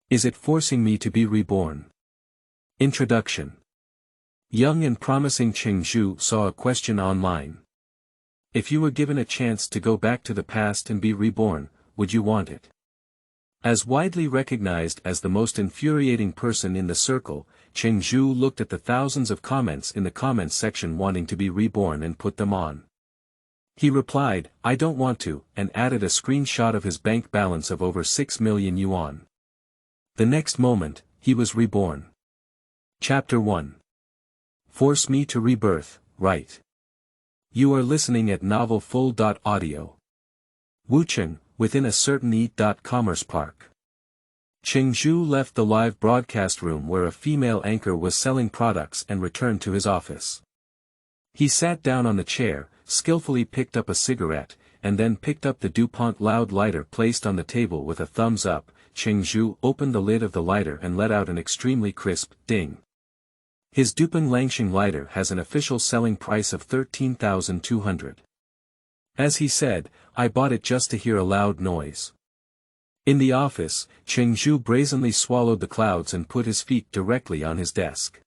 Is it forcing me to be reborn? Introduction. Young and promising Cheng Zhu saw a question online. If you were given a chance to go back to the past and be reborn, would you want it? As widely recognized as the most infuriating person in the circle, Cheng Zhu looked at the thousands of comments in the comments section wanting to be reborn and put them on. He replied, "I don't want to," and added a screenshot of his bank balance of over 6 million yuan. The next moment, he was reborn. Chapter 1. Force me to rebirth, right? You are listening at novelfull.audio. Wucheng, within a certain e.commerce park. Cheng Zhu left the live broadcast room where a female anchor was selling products and returned to his office. He sat down on the chair, skillfully picked up a cigarette, and then picked up the DuPont loud lighter placed on the table with a thumbs up. Cheng Zhu opened the lid of the lighter and let out an extremely crisp ding. His Duping Langsheng lighter has an official selling price of 13,200. As he said, "I bought it just to hear a loud noise." In the office, Cheng Zhu brazenly swallowed the clouds and put his feet directly on his desk.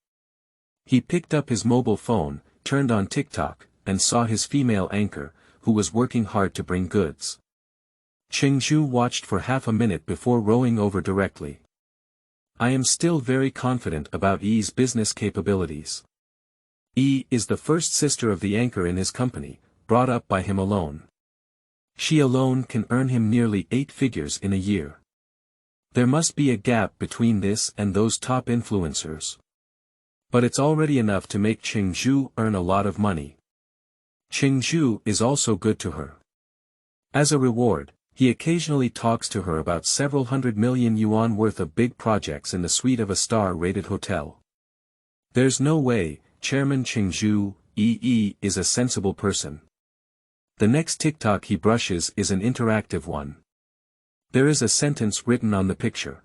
He picked up his mobile phone, turned on TikTok, and saw his female anchor, who was working hard to bring goods. Cheng Zhu watched for half a minute before rowing over directly. I am still very confident about Yi's business capabilities. Yi is the first sister of the anchor in his company, brought up by him alone. She alone can earn him nearly 8 figures in a year. There must be a gap between this and those top influencers. But it's already enough to make Cheng Zhu earn a lot of money. Cheng Zhu is also good to her. As a reward, he occasionally talks to her about several 100 million yuan worth of big projects in the suite of a star-rated hotel. There's no way, Chairman Cheng Zhu, Yi is a sensible person. The next TikTok he brushes is an interactive one. There is a sentence written on the picture.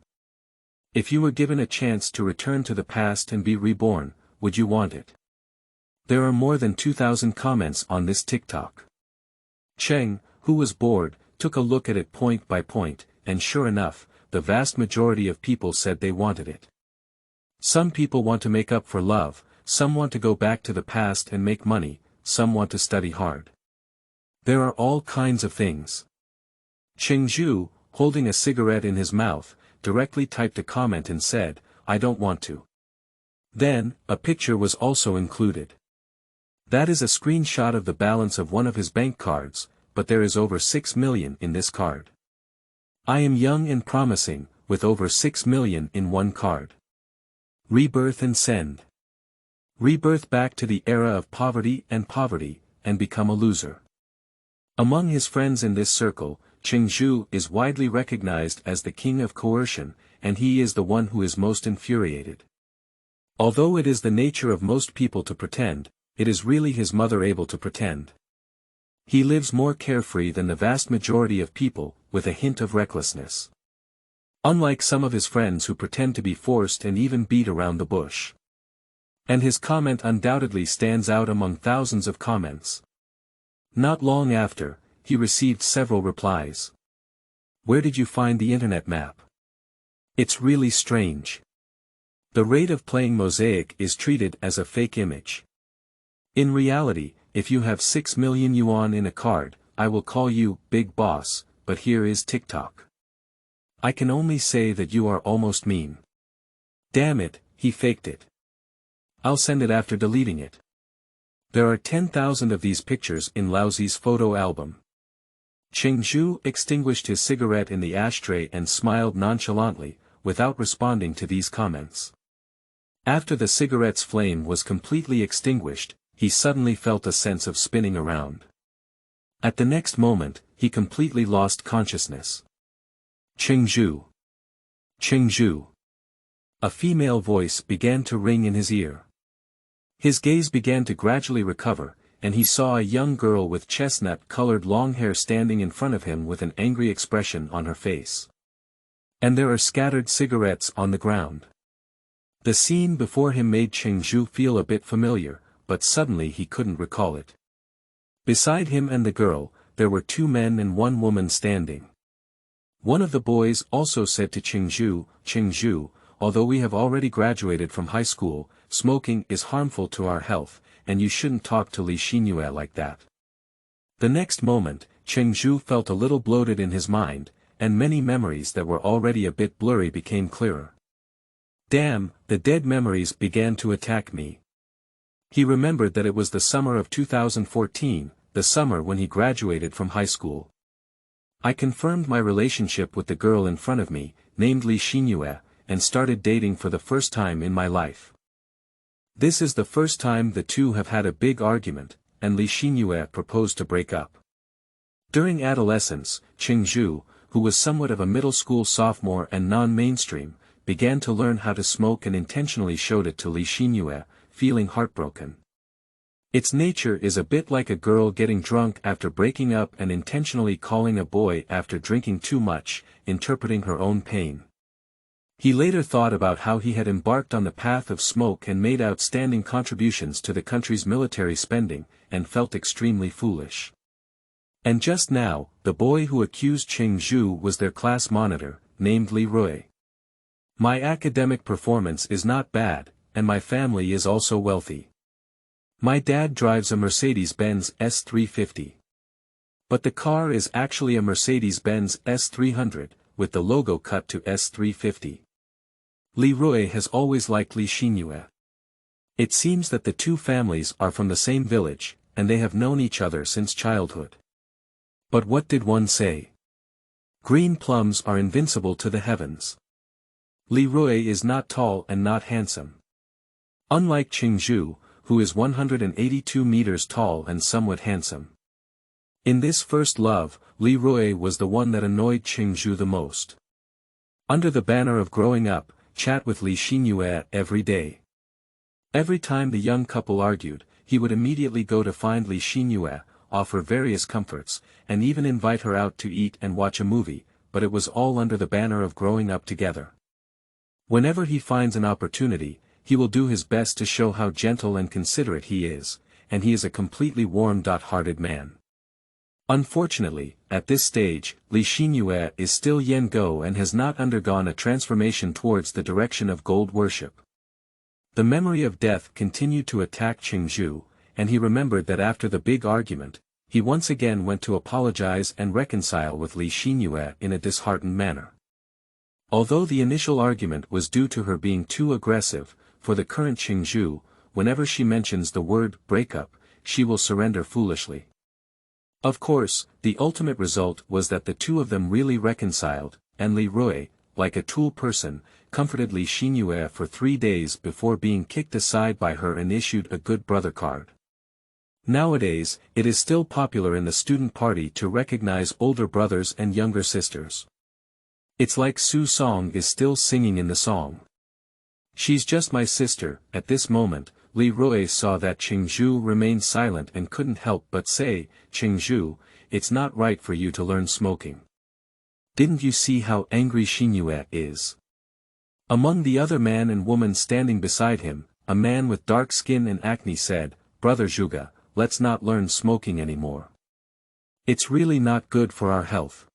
If you were given a chance to return to the past and be reborn, would you want it? There are more than 2,000 comments on this TikTok. Cheng, who was bored, took a look at it point by point, and sure enough, the vast majority of people said they wanted it. Some people want to make up for love, some want to go back to the past and make money, some want to study hard. There are all kinds of things. Cheng Zhu, holding a cigarette in his mouth, directly typed a comment and said, "I don't want to." Then, a picture was also included. That is a screenshot of the balance of one of his bank cards, but there is over 6 million in this card. I am young and promising, with over 6 million in one card. Rebirth and send. Rebirth back to the era of poverty, and become a loser. Among his friends in this circle, Cheng Zhu is widely recognized as the king of coercion, and he is the one who is most infuriated. Although it is the nature of most people to pretend, it is really his mother able to pretend. He lives more carefree than the vast majority of people, with a hint of recklessness. Unlike some of his friends who pretend to be forced and even beat around the bush. And his comment undoubtedly stands out among thousands of comments. Not long after, he received several replies. Where did you find the internet map? It's really strange. The rate of playing Mosaic is treated as a fake image. In reality, if you have 6 million yuan in a card, I will call you Big Boss, but here is TikTok. I can only say that you are almost mean. Damn it, he faked it. I'll send it after deleting it. There are 10,000 of these pictures in Laozi's photo album. Cheng Zhu extinguished his cigarette in the ashtray and smiled nonchalantly, without responding to these comments. After the cigarette's flame was completely extinguished, he suddenly felt a sense of spinning around. At the next moment, he completely lost consciousness. Cheng Zhu. Cheng Zhu. A female voice began to ring in his ear. His gaze began to gradually recover, and he saw a young girl with chestnut-colored long hair standing in front of him with an angry expression on her face. And there are scattered cigarettes on the ground. The scene before him made Cheng Zhu feel a bit familiar, but suddenly he couldn't recall it. Beside him and the girl, there were 2 men and 1 woman standing. One of the boys also said to Cheng Zhu, although we have already graduated from high school, smoking is harmful to our health, and you shouldn't talk to Li Xinyue like that. The next moment, Cheng Zhu felt a little bloated in his mind, and many memories that were already a bit blurry became clearer. Damn, the dead memories began to attack me. He remembered that it was the summer of 2014, the summer when he graduated from high school. I confirmed my relationship with the girl in front of me, named Li Xinyue, and started dating for the first time in my life. This is the first time the two have had a big argument, and Li Xinyue proposed to break up. During adolescence, Cheng Zhu, who was somewhat of a middle school sophomore and non-mainstream, began to learn how to smoke and intentionally showed it to Li Xinyue, feeling heartbroken. Its nature is a bit like a girl getting drunk after breaking up and intentionally calling a boy after drinking too much, interpreting her own pain. He later thought about how he had embarked on the path of smoke and made outstanding contributions to the country's military spending, and felt extremely foolish. And just now, the boy who accused Cheng Zhu was their class monitor, named Li Rui. My academic performance is not bad, and my family is also wealthy. My dad drives a Mercedes-Benz S350. But the car is actually a Mercedes-Benz S300, with the logo cut to S350. Li Rui has always liked Li Xinyue. It seems that the two families are from the same village, and they have known each other since childhood. But what did one say? Green plums are invincible to the heavens. Li Rui is not tall and not handsome. Unlike Cheng Zhu, who is 182 meters tall and somewhat handsome. In this first love, Li Rui was the one that annoyed Cheng Zhu the most. Under the banner of growing up, chat with Li Xinyue every day. Every time the young couple argued, he would immediately go to find Li Xinyue, offer various comforts, and even invite her out to eat and watch a movie, but it was all under the banner of growing up together. Whenever he finds an opportunity, he will do his best to show how gentle and considerate he is, and he is a completely warm-hearted man. Unfortunately, at this stage, Li Xinyue is still Yan Go and has not undergone a transformation towards the direction of gold worship. The memory of death continued to attack Cheng Zhu, and he remembered that after the big argument, he once again went to apologize and reconcile with Li Xinyue in a disheartened manner. Although the initial argument was due to her being too aggressive, for the current Cheng Zhu, whenever she mentions the word breakup, she will surrender foolishly. Of course, the ultimate result was that the two of them really reconciled, and Li Rui, like a tool person, comforted Li Xinyue for 3 days before being kicked aside by her and issued a good brother card. Nowadays, it is still popular in the student party to recognize older brothers and younger sisters. It's like Su Song is still singing in the song. She's just my sister. At this moment, Li Rui saw that Cheng Zhu remained silent and couldn't help but say, Cheng Zhu, it's not right for you to learn smoking. Didn't you see how angry Xinyue is? Among the other man and woman standing beside him, a man with dark skin and acne said, Brother Zhuge, let's not learn smoking anymore. It's really not good for our health.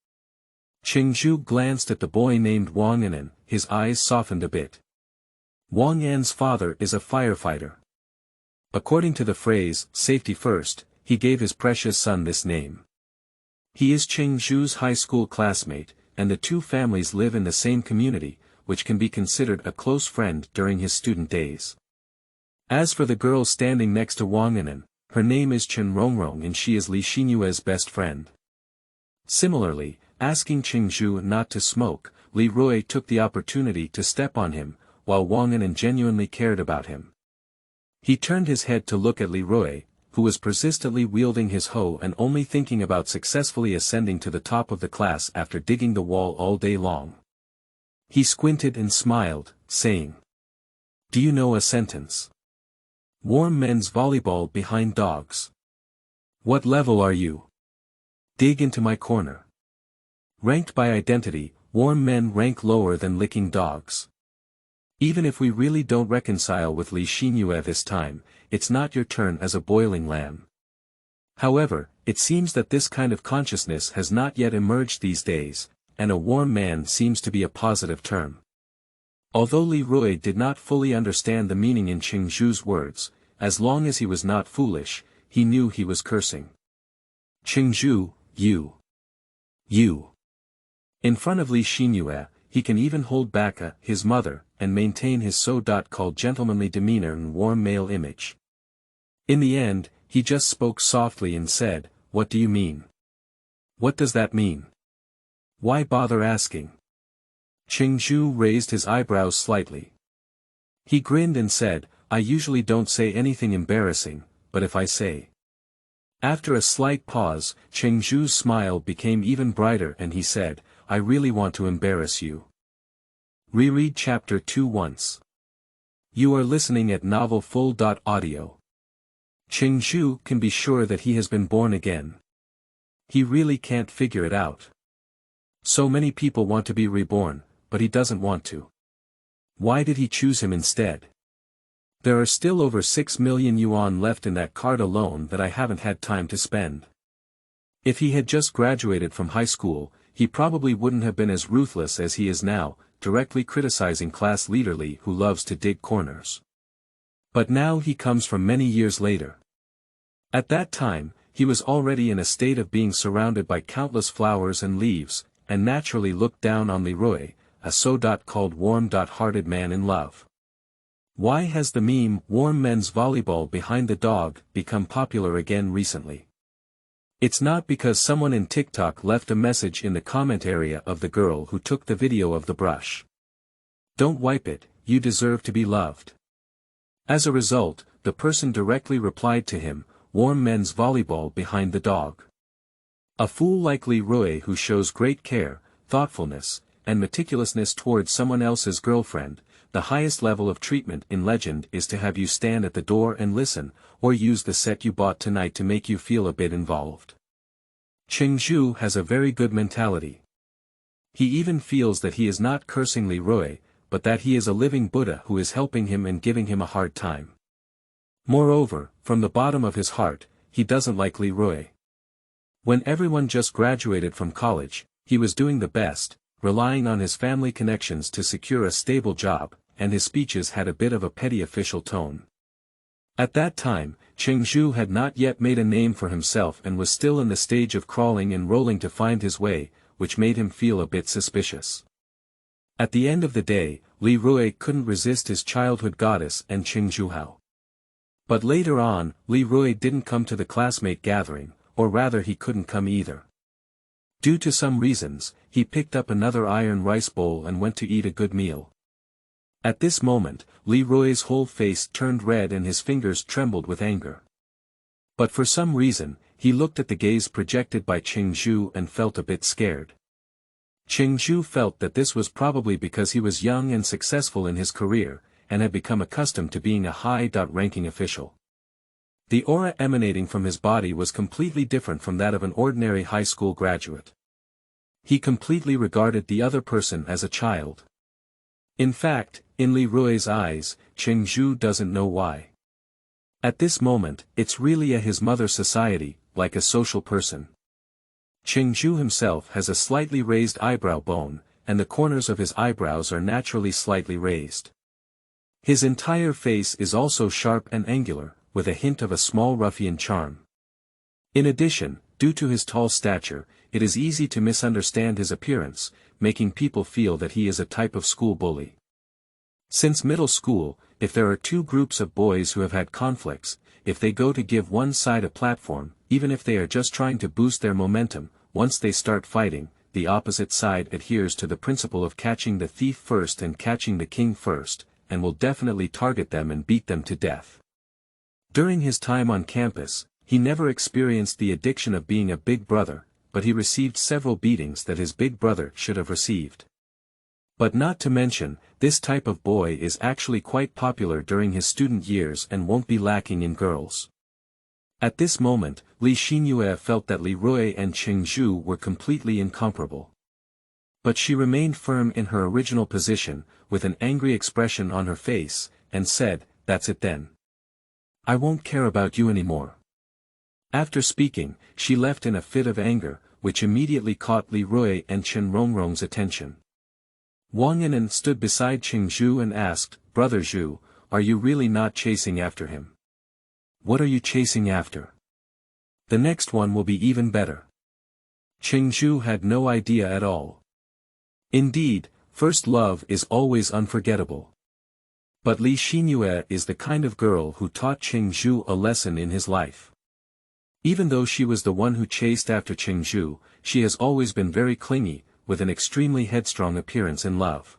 Cheng Zhu glanced at the boy named Wang Yanan, his eyes softened a bit. Wang Yan's father is a firefighter. According to the phrase, safety first, he gave his precious son this name. He is Cheng Zhu's high school classmate, and the two families live in the same community, which can be considered a close friend during his student days. As for the girl standing next to Wang Yanan, her name is Chen Rongrong and she is Li Xinyue's best friend. Similarly, asking Cheng Zhu not to smoke, Li Rui took the opportunity to step on him, while Wang Yanan genuinely cared about him. He turned his head to look at Li Rui, who was persistently wielding his hoe and only thinking about successfully ascending to the top of the class after digging the wall all day long. He squinted and smiled, saying, Do you know a sentence? Warm men's volleyball behind dogs. What level are you? Dig into my corner. Ranked by identity, warm men rank lower than licking dogs. Even if we really don't reconcile with Li Xinyue this time, it's not your turn as a boiling lamb. However, it seems that this kind of consciousness has not yet emerged these days, and a warm man seems to be a positive term. Although Leroy did not fully understand the meaning in Cheng Zhu's words, as long as he was not foolish, he knew he was cursing. Cheng Zhu, you. In front of Li Xinyue, he can even hold back his mother, and maintain his so-called gentlemanly demeanor and warm male image. In the end, he just spoke softly and said, "What do you mean? What does that mean? Why bother asking?" Cheng Zhu raised his eyebrows slightly. He grinned and said, "I usually don't say anything embarrassing, but if I say." After a slight pause, Cheng Zhu's smile became even brighter and he said, "I really want to embarrass you." Reread Chapter 2 once. You are listening at novelfull.audio. Cheng Zhu can be sure that he has been born again. He really can't figure it out. So many people want to be reborn, but he doesn't want to. Why did he choose him instead? There are still over 6 million yuan left in that card alone that I haven't had time to spend. If he had just graduated from high school, he probably wouldn't have been as ruthless as he is now, directly criticizing class leader Li who loves to dig corners. But now he comes from many years later. At that time, he was already in a state of being surrounded by countless flowers and leaves, and naturally looked down on Leroy, a so-called warm-hearted man in love. Why has the meme "warm men's volleyball behind the dog" become popular again recently? It's not because someone in TikTok left a message in the comment area of the girl who took the video of the brush. "Don't wipe it, you deserve to be loved." As a result, the person directly replied to him, "Warm men's volleyball behind the dog." A fool like Leroy who shows great care, thoughtfulness, and meticulousness towards someone else's girlfriend, the highest level of treatment in legend is to have you stand at the door and listen, or use the set you bought tonight to make you feel a bit involved. Cheng Zhu has a very good mentality. He even feels that he is not cursing Leroy, but that he is a living Buddha who is helping him and giving him a hard time. Moreover, from the bottom of his heart, he doesn't like Leroy. When everyone just graduated from college, he was doing the best, relying on his family connections to secure a stable job, and his speeches had a bit of a petty official tone. At that time, Cheng Zhu had not yet made a name for himself and was still in the stage of crawling and rolling to find his way, which made him feel a bit suspicious. At the end of the day, Leroy couldn't resist his childhood goddess and Cheng Zhu. But later on, Leroy didn't come to the classmate gathering, or rather he couldn't come either. Due to some reasons, he picked up another iron rice bowl and went to eat a good meal. At this moment, Leroy's whole face turned red and his fingers trembled with anger. But for some reason, he looked at the gaze projected by Cheng Zhu and felt a bit scared. Cheng Zhu felt that this was probably because he was young and successful in his career, and had become accustomed to being a high-ranking official. The aura emanating from his body was completely different from that of an ordinary high school graduate. He completely regarded the other person as a child. In fact, in Leroy's eyes, Cheng Zhu doesn't know why. At this moment, it's really his mother's society, like a social person. Cheng Zhu himself has a slightly raised eyebrow bone, and the corners of his eyebrows are naturally slightly raised. His entire face is also sharp and angular, with a hint of a small ruffian charm. In addition, due to his tall stature, it is easy to misunderstand his appearance, making people feel that he is a type of school bully. Since middle school, if there are two groups of boys who have had conflicts, if they go to give one side a platform, even if they are just trying to boost their momentum, once they start fighting, the opposite side adheres to the principle of catching the thief first and catching the king first, and will definitely target them and beat them to death. During his time on campus, he never experienced the addiction of being a big brother, but he received several beatings that his big brother should have received. But not to mention, this type of boy is actually quite popular during his student years and won't be lacking in girls. At this moment, Li Xinyue felt that Leroy and Cheng Zhu were completely incomparable. But she remained firm in her original position, with an angry expression on her face, and said, "That's it then. I won't care about you anymore." After speaking, she left in a fit of anger, which immediately caught Li Rui and Chen Rongrong's attention. Wang Yan'an stood beside Cheng Zhu and asked, "Brother Zhu, are you really not chasing after him? What are you chasing after? The next one will be even better." Cheng Zhu had no idea at all. Indeed, first love is always unforgettable. But Li Xinyue is the kind of girl who taught Cheng Zhu a lesson in his life. Even though she was the one who chased after Cheng Zhu, she has always been very clingy, with an extremely headstrong appearance in love.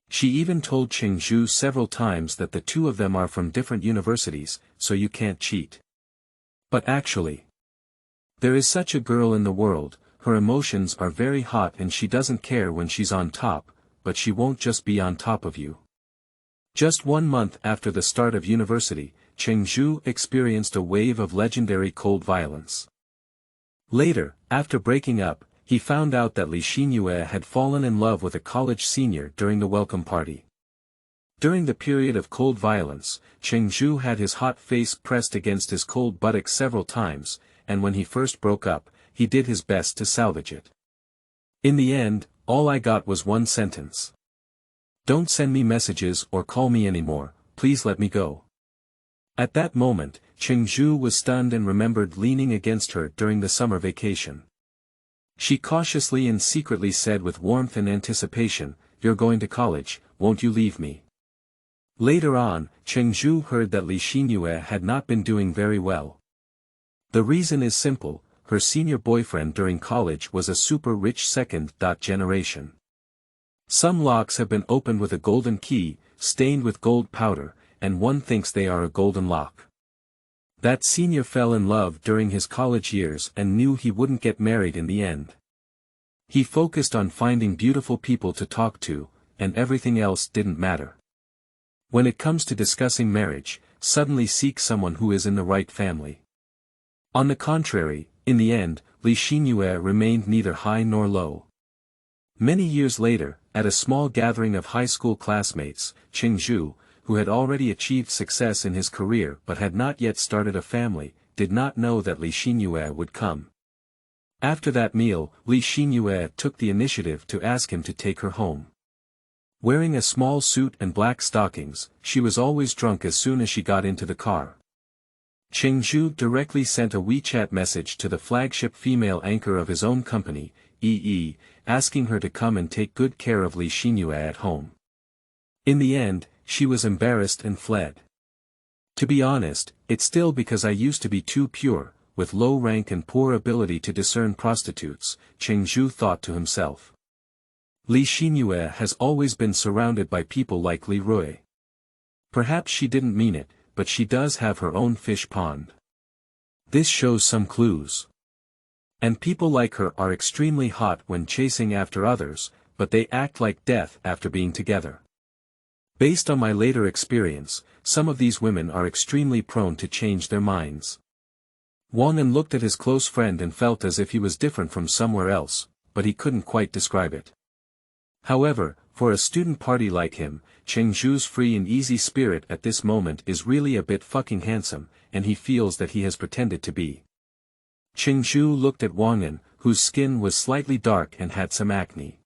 She even told Cheng Zhu several times that the two of them are from different universities, so you can't cheat. But actually, there is such a girl in the world. Her emotions are very hot and she doesn't care when she's on top, but she won't just be on top of you. Just 1 month after the start of university, Cheng Zhu experienced a wave of legendary cold violence. Later, after breaking up, he found out that Li Xinyue had fallen in love with a college senior during the welcome party. During the period of cold violence, Cheng Zhu had his hot face pressed against his cold buttocks several times, and when he first broke up, he did his best to salvage it. In the end, all I got was one sentence. "Don't send me messages or call me anymore, please let me go." At that moment, Cheng Zhu was stunned and remembered leaning against her during the summer vacation. She cautiously and secretly said with warmth and anticipation, "You're going to college, won't you leave me?" Later on, Cheng Zhu heard that Li Xinyue had not been doing very well. The reason is simple: her senior boyfriend during college was a super rich second generation. Some locks have been opened with a golden key, stained with gold powder, and one thinks they are a golden lock. That senior fell in love during his college years and knew he wouldn't get married in the end. He focused on finding beautiful people to talk to, and everything else didn't matter. When it comes to discussing marriage, suddenly seek someone who is in the right family. On the contrary, in the end, Li Xinyue remained neither high nor low. Many years later, at a small gathering of high school classmates, Cheng Zhu, who had already achieved success in his career but had not yet started a family, did not know that Li Xinyue would come. After that meal, Li Xinyue took the initiative to ask him to take her home. Wearing a small suit and black stockings, she was always drunk as soon as she got into the car. Cheng Zhu directly sent a WeChat message to the flagship female anchor of his own company, EE, asking her to come and take good care of Li Xinyue at home. In the end, she was embarrassed and fled. To be honest, it's still because I used to be too pure, with low rank and poor ability to discern prostitutes, Cheng Zhu thought to himself. Li Xinyue has always been surrounded by people like Li Rui. Perhaps she didn't mean it, but she does have her own fish pond. This shows some clues. And people like her are extremely hot when chasing after others, but they act like death after being together. Based on my later experience, some of these women are extremely prone to change their minds. Wang Yan looked at his close friend and felt as if he was different from somewhere else, but he couldn't quite describe it. However, for a student party like him, Cheng Zhu's free and easy spirit at this moment is really a bit fucking handsome, and he feels that he has pretended to be. Cheng Zhu looked at Wang Yan, whose skin was slightly dark and had some acne.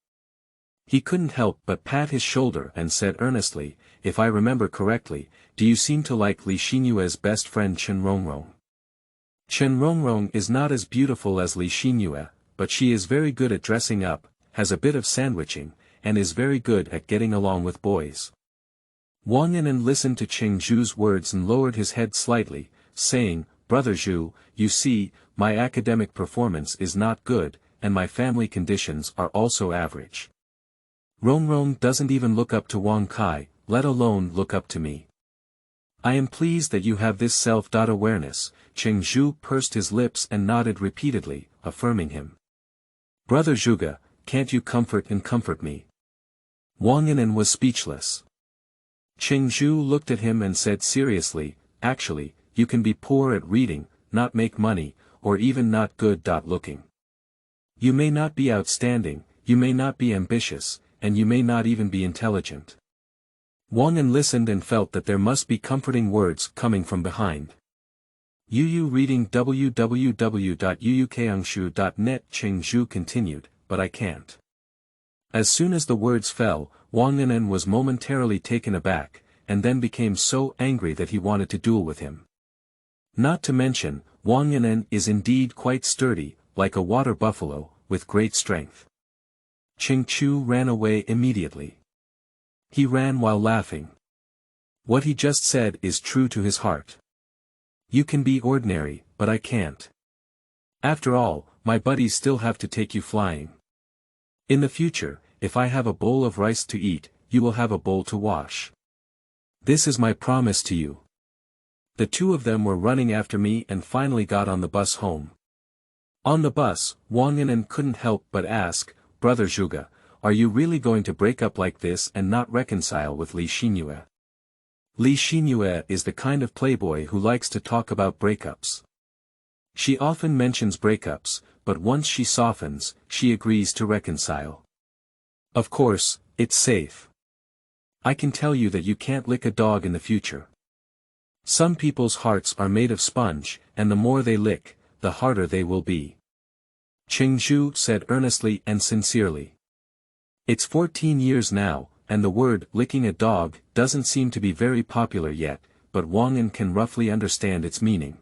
He couldn't help but pat his shoulder and said earnestly, "If I remember correctly, do you seem to like Li Xinyue's best friend Chen Rongrong?" Chen Rongrong is not as beautiful as Li Xinyue, but she is very good at dressing up, has a bit of sandwiching, and is very good at getting along with boys. Wang Yan listened to Cheng Zhu's words and lowered his head slightly, saying, "Brother Zhu, you see, my academic performance is not good, and my family conditions are also average. Rongrong doesn't even look up to Wang Kai, let alone look up to me. I am pleased that you have this self-awareness." Cheng Zhu pursed his lips and nodded repeatedly, affirming him. "Brother Zhuge, can't you comfort me?" Wang Yan was speechless. Cheng Zhu looked at him and said seriously, "Actually, you can be poor at reading, not make money, or even not good looking. You may not be outstanding, you may not be ambitious, and you may not even be intelligent." Wang Yan listened and felt that there must be comforting words coming from behind. Yu reading www.yuukangshu.net. Cheng Zhu continued, but I can't. As soon as the words fell, Wang Yinan was momentarily taken aback, and then became so angry that he wanted to duel with him. Not to mention, Wang Yinan is indeed quite sturdy, like a water buffalo, with great strength. Cheng Zhu ran away immediately. He ran while laughing. What he just said is true to his heart. You can be ordinary, but I can't. After all, my buddies still have to take you flying. In the future, if I have a bowl of rice to eat, you will have a bowl to wash. This is my promise to you. The two of them were running after me and finally got on the bus home. On the bus, Wang Yinan couldn't help but ask, Brother Zhuge, are you really going to break up like this and not reconcile with Li Xinyue? Li Xinyue is the kind of playboy who likes to talk about breakups. She often mentions breakups, but once she softens, she agrees to reconcile. Of course, it's safe. I can tell you that you can't lick a dog in the future. Some people's hearts are made of sponge, and the more they lick, the harder they will be. Cheng Zhu said earnestly and sincerely. It's 14 years now, and the word licking a dog doesn't seem to be very popular yet, but Wang Yinan can roughly understand its meaning.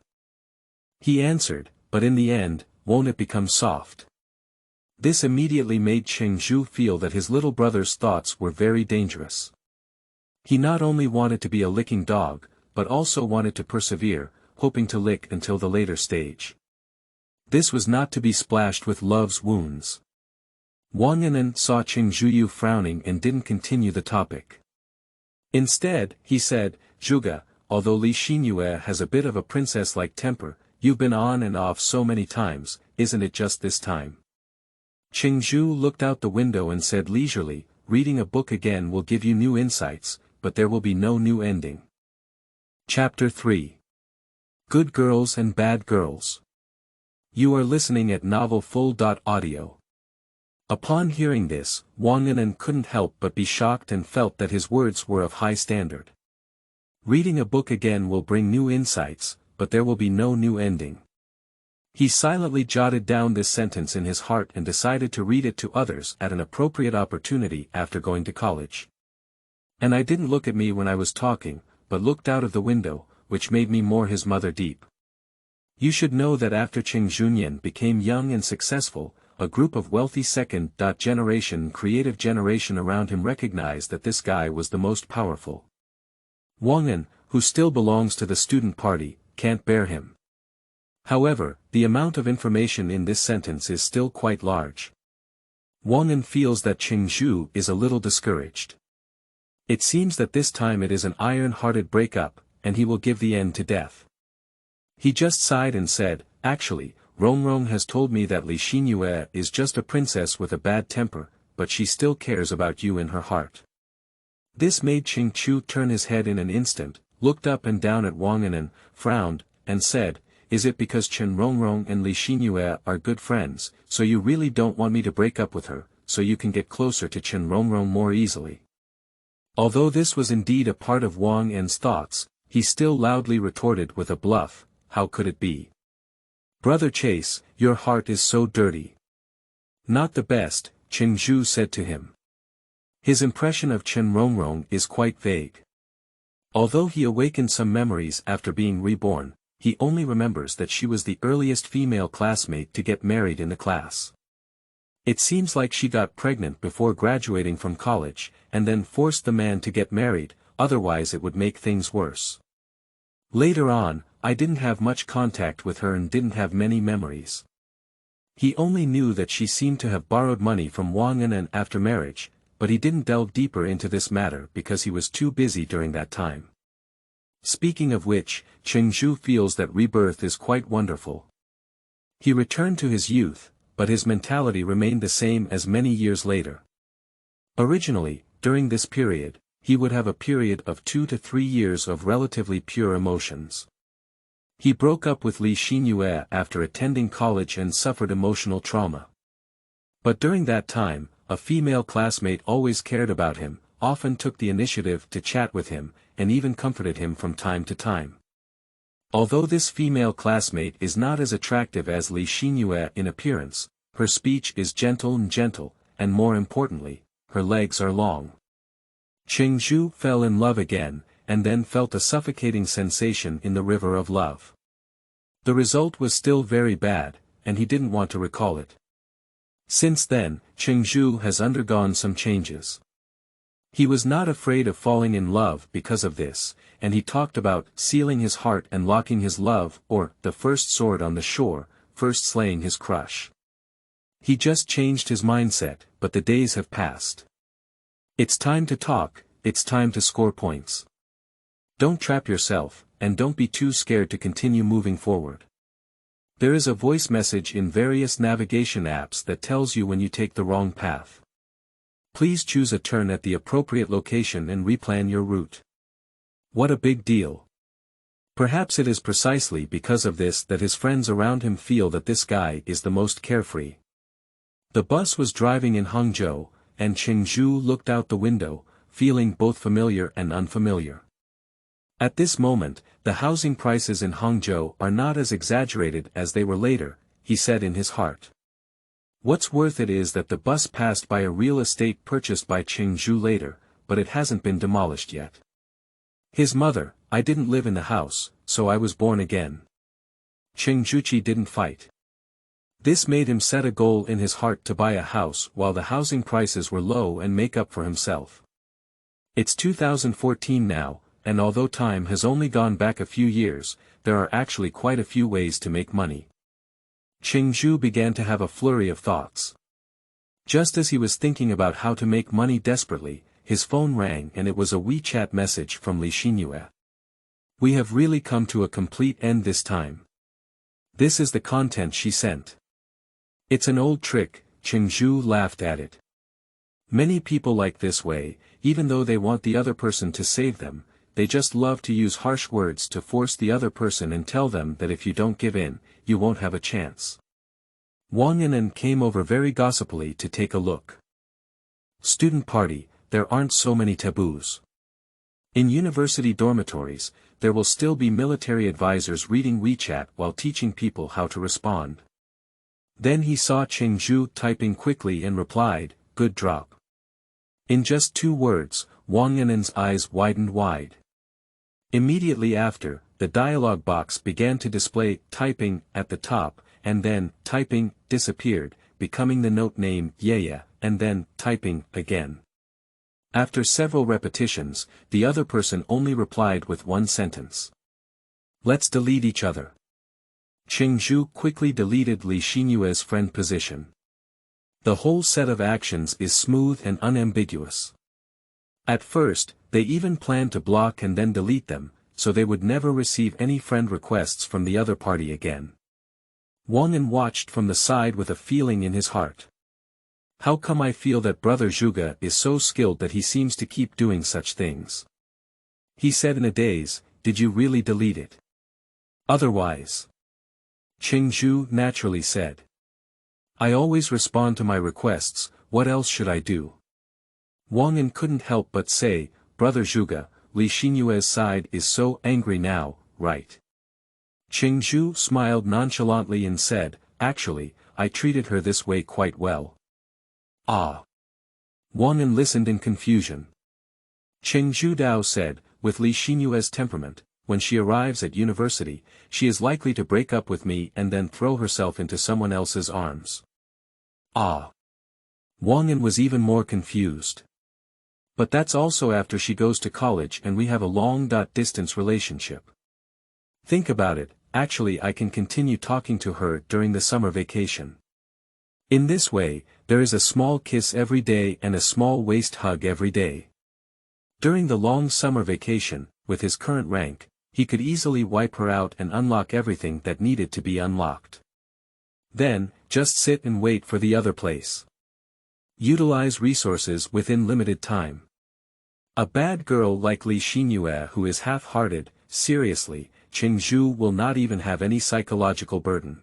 He answered, but in the end, won't it become soft? This immediately made Cheng Zhu feel that his little brother's thoughts were very dangerous. He not only wanted to be a licking dog, but also wanted to persevere, hoping to lick until the later stage. This was not to be splashed with love's wounds. Wang Yinan saw Cheng Zhu frowning and didn't continue the topic. Instead, he said, Zhuge, although Li Xinyue has a bit of a princess-like temper, you've been on and off so many times, isn't it just this time? Cheng Zhu looked out the window and said leisurely, reading a book again will give you new insights, but there will be no new ending. Chapter 3. Good Girls and Bad Girls. You are listening at novelfull.audio. Upon hearing this, Wang Yinan couldn't help but be shocked and felt that his words were of high standard. Reading a book again will bring new insights, but there will be no new ending. He silently jotted down this sentence in his heart and decided to read it to others at an appropriate opportunity after going to college. And I didn't look at me when I was talking, but looked out of the window, which made me more his mother deep. You should know that after Cheng Zhu became young and successful, a group of wealthy second-generation creative generation around him recognized that this guy was the most powerful. Wang Yinan, who still belongs to the student party, can't bear him. However, the amount of information in this sentence is still quite large. Wang Yinan feels that Cheng Zhu is a little discouraged. It seems that this time it is an iron-hearted breakup, and he will give the end to death. He just sighed and said, actually, Rongrong has told me that Li Xinyue is just a princess with a bad temper, but she still cares about you in her heart. This made Cheng Zhu turn his head in an instant, looked up and down at Wang Yinan, frowned, and said, is it because Chen Rongrong and Li Xinyue are good friends, so you really don't want me to break up with her, so you can get closer to Chen Rongrong more easily? Although this was indeed a part of Wang Yinan's thoughts, he still loudly retorted with a bluff, how could it be? Brother Chase, your heart is so dirty. Not the best, Cheng Zhu said to him. His impression of Chen Rongrong is quite vague. Although he awakened some memories after being reborn, he only remembers that she was the earliest female classmate to get married in the class. It seems like she got pregnant before graduating from college, and then forced the man to get married, otherwise it would make things worse. Later on, I didn't have much contact with her and didn't have many memories. He only knew that she seemed to have borrowed money from Wang Yinan after marriage, but he didn't delve deeper into this matter because he was too busy during that time. Speaking of which, Cheng Zhu feels that Rebirth is quite wonderful. He returned to his youth, but his mentality remained the same as many years later. Originally, during this period, he would have a period of 2 to 3 years of relatively pure emotions. He broke up with Li Xinyue after attending college and suffered emotional trauma. But during that time, a female classmate always cared about him, often took the initiative to chat with him, and even comforted him from time to time. Although this female classmate is not as attractive as Li Xinyue in appearance, her speech is gentle, and more importantly, her legs are long. Cheng Zhu fell in love again, and then felt a suffocating sensation in the river of love. The result was still very bad, and he didn't want to recall it. Since then, Cheng Zhu has undergone some changes. He was not afraid of falling in love because of this, and he talked about sealing his heart and locking his love, or the first sword on the shore, first slaying his crush. He just changed his mindset, but the days have passed. It's time to talk, it's time to score points. Don't trap yourself, and don't be too scared to continue moving forward. There is a voice message in various navigation apps that tells you when you take the wrong path. Please choose a turn at the appropriate location and replan your route. What a big deal. Perhaps it is precisely because of this that his friends around him feel that this guy is the most carefree. The bus was driving in Hangzhou, and Cheng Zhu looked out the window, feeling both familiar and unfamiliar. At this moment, the housing prices in Hangzhou are not as exaggerated as they were later, he said in his heart. What's worth it is that the bus passed by a real estate purchased by Cheng Zhu later, but it hasn't been demolished yet. His mother, I didn't live in the house, so I was born again. Cheng Zhuchi didn't fight. This made him set a goal in his heart to buy a house while the housing prices were low and make up for himself. It's 2014 now, and although time has only gone back a few years, there are actually quite a few ways to make money. Cheng Zhu began to have a flurry of thoughts. Just as he was thinking about how to make money desperately, his phone rang and it was a WeChat message from Li Xinyue. We have really come to a complete end this time. This is the content she sent. It's an old trick, Cheng Zhu laughed at it. Many people like this way, even though they want the other person to save them, they just love to use harsh words to force the other person and tell them that if you don't give in, you won't have a chance. Wang Yanan came over very gossipily to take a look. Student party, there aren't so many taboos. In university dormitories, there will still be military advisors reading WeChat while teaching people how to respond. Then he saw Cheng Zhu typing quickly and replied, "Good drop." In just 2 words, Wang Yanan's eyes widened wide. Immediately after, the dialog box began to display typing at the top, and then typing disappeared, becoming the note name yeah, and then typing again. After several repetitions, the other person only replied with one sentence. Let's delete each other. Cheng Zhu quickly deleted Li Xinyue's friend position. The whole set of actions is smooth and unambiguous. At first, they even planned to block and then delete them, so they would never receive any friend requests from the other party again. Wang Yan watched from the side with a feeling in his heart. How come I feel that Brother Zhuge is so skilled that he seems to keep doing such things? He said in a daze, did you really delete it? Otherwise. Cheng Zhu naturally said. I always respond to my requests, what else should I do? Wang Yan couldn't help but say, Brother Zhuge, Li Xinyue's side is so angry now, right? Cheng Zhu smiled nonchalantly and said, actually, I treated her this way quite well. Ah. Wang Yan listened in confusion. Cheng Zhu Dao said, with Li Xinyue's temperament, when she arrives at university, she is likely to break up with me and then throw herself into someone else's arms. Ah. Wang Yan was even more confused. But that's also after she goes to college and we have a long-distance relationship. Think about it, actually I can continue talking to her during the summer vacation. In this way, there is a small kiss every day and a small waist hug every day. During the long summer vacation, with his current rank, he could easily wipe her out and unlock everything that needed to be unlocked. Then, just sit and wait for the other place. Utilize resources within limited time. A bad girl like Li Xinyue who is half-hearted, seriously, Cheng Zhu will not even have any psychological burden.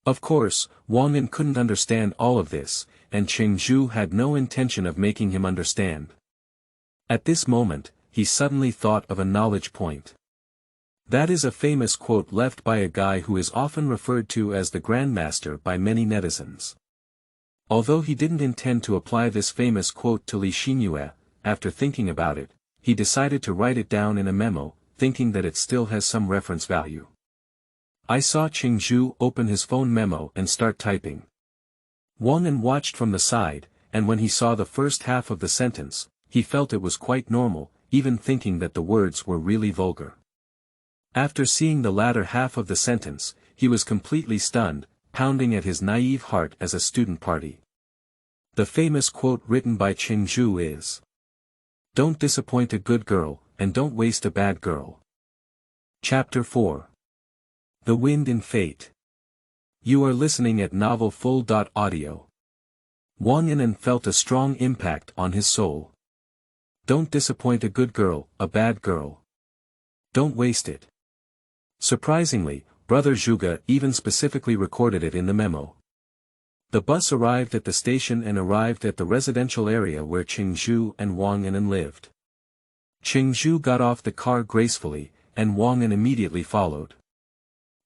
Of course, Wang Yan couldn't understand all of this, and Cheng Zhu had no intention of making him understand. At this moment, he suddenly thought of a knowledge point. That is a famous quote left by a guy who is often referred to as the Grandmaster by many netizens. Although he didn't intend to apply this famous quote to Li Xinyue, after thinking about it, he decided to write it down in a memo, thinking that it still has some reference value. I saw Cheng Zhu open his phone memo and start typing. Wang watched from the side, and when he saw the first half of the sentence, he felt it was quite normal, even thinking that the words were really vulgar. After seeing the latter half of the sentence, he was completely stunned, pounding at his naive heart as a student party. The famous quote written by Cheng Zhu is, "Don't disappoint a good girl, and don't waste a bad girl." Chapter 4. The Wind in Fate. You are listening at Novel Full.audio. Wang felt a strong impact on his soul. Don't disappoint a good girl, a bad girl. Don't waste it. Surprisingly, Brother Zhuge even specifically recorded it in the memo. The bus arrived at the station and arrived at the residential area where Cheng Zhu and Wang lived. Cheng Zhu got off the car gracefully, and Wang immediately followed.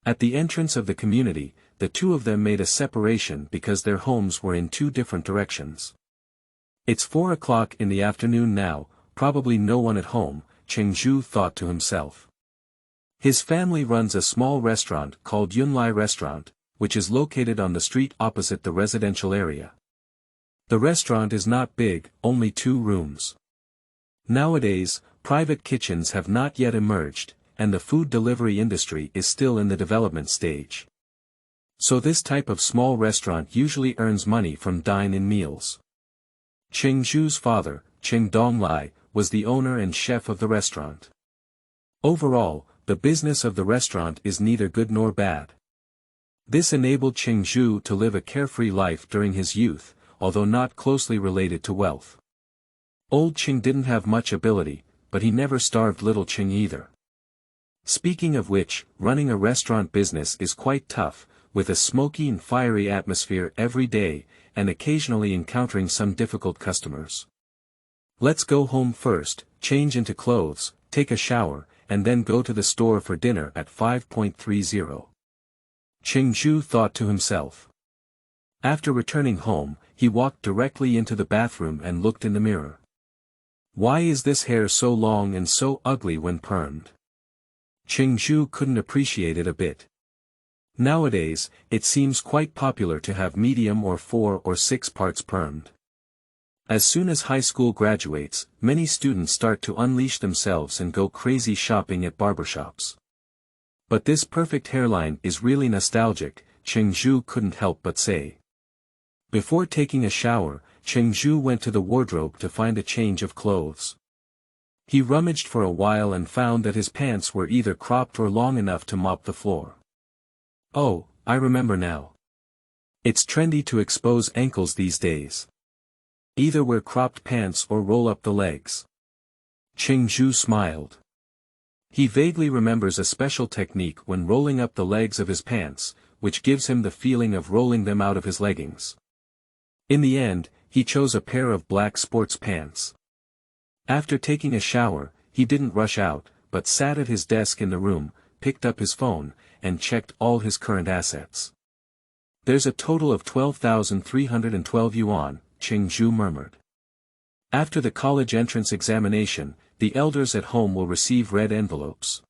At the entrance of the community, the two of them made a separation because their homes were in two different directions. It's 4 o'clock in the afternoon now, probably no one at home, Cheng Zhu thought to himself. His family runs a small restaurant called Yunlai Restaurant, which is located on the street opposite the residential area. The restaurant is not big, only 2 rooms. Nowadays, private kitchens have not yet emerged, and the food delivery industry is still in the development stage. So this type of small restaurant usually earns money from dine-in meals. Cheng Zhu's father, Cheng Donglai, was the owner and chef of the restaurant. Overall, the business of the restaurant is neither good nor bad. This enabled Cheng Zhu to live a carefree life during his youth, although not closely related to wealth. Old Cheng didn't have much ability, but he never starved little Cheng either. Speaking of which, running a restaurant business is quite tough, with a smoky and fiery atmosphere every day, and occasionally encountering some difficult customers. Let's go home first, change into clothes, take a shower, and then go to the store for dinner at 5:30. Cheng Zhu thought to himself. After returning home, he walked directly into the bathroom and looked in the mirror. Why is this hair so long and so ugly when permed? Cheng Zhu couldn't appreciate it a bit. Nowadays, it seems quite popular to have medium or 4 or 6 parts permed. As soon as high school graduates, many students start to unleash themselves and go crazy shopping at barbershops. But this perfect hairline is really nostalgic, Cheng Zhu couldn't help but say. Before taking a shower, Cheng Zhu went to the wardrobe to find a change of clothes. He rummaged for a while and found that his pants were either cropped or long enough to mop the floor. Oh, I remember now. It's trendy to expose ankles these days. Either wear cropped pants or roll up the legs. Cheng Zhu smiled. He vaguely remembers a special technique when rolling up the legs of his pants, which gives him the feeling of rolling them out of his leggings. In the end, he chose a pair of black sports pants. After taking a shower, he didn't rush out, but sat at his desk in the room, picked up his phone, and checked all his current assets. There's a total of 12,312 yuan, Cheng Zhu murmured. After the college entrance examination, the elders at home will receive red envelopes.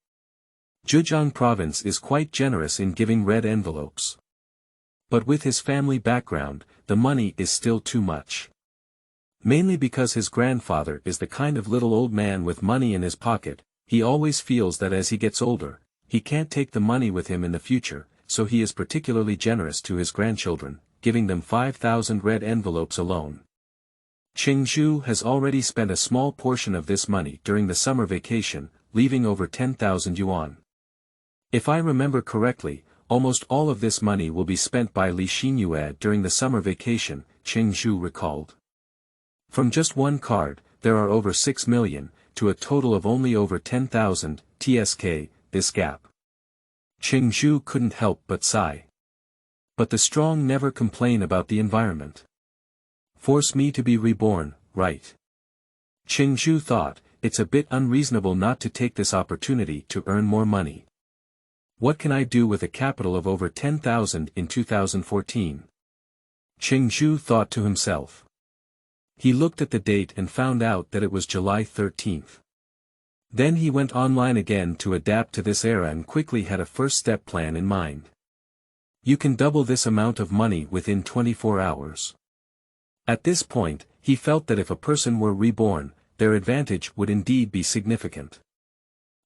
Zhejiang province is quite generous in giving red envelopes. But with his family background, the money is still too much. Mainly because his grandfather is the kind of little old man with money in his pocket, he always feels that as he gets older, he can't take the money with him in the future, so he is particularly generous to his grandchildren, giving them 5,000 red envelopes alone. Cheng Zhu has already spent a small portion of this money during the summer vacation, leaving over 10,000 yuan. If I remember correctly, almost all of this money will be spent by Li Xinyue during the summer vacation, Cheng Zhu recalled. From just one card, there are over 6 million, to a total of only over 10,000, TSK, this gap. Cheng Zhu couldn't help but sigh. But the strong never complain about the environment. Force me to be reborn, right? Cheng Zhu thought, it's a bit unreasonable not to take this opportunity to earn more money. What can I do with a capital of over 10,000 in 2014? Cheng Zhu thought to himself. He looked at the date and found out that it was July 13th. Then he went online again to adapt to this era and quickly had a first-step plan in mind. You can double this amount of money within 24 hours. At this point, he felt that if a person were reborn, their advantage would indeed be significant.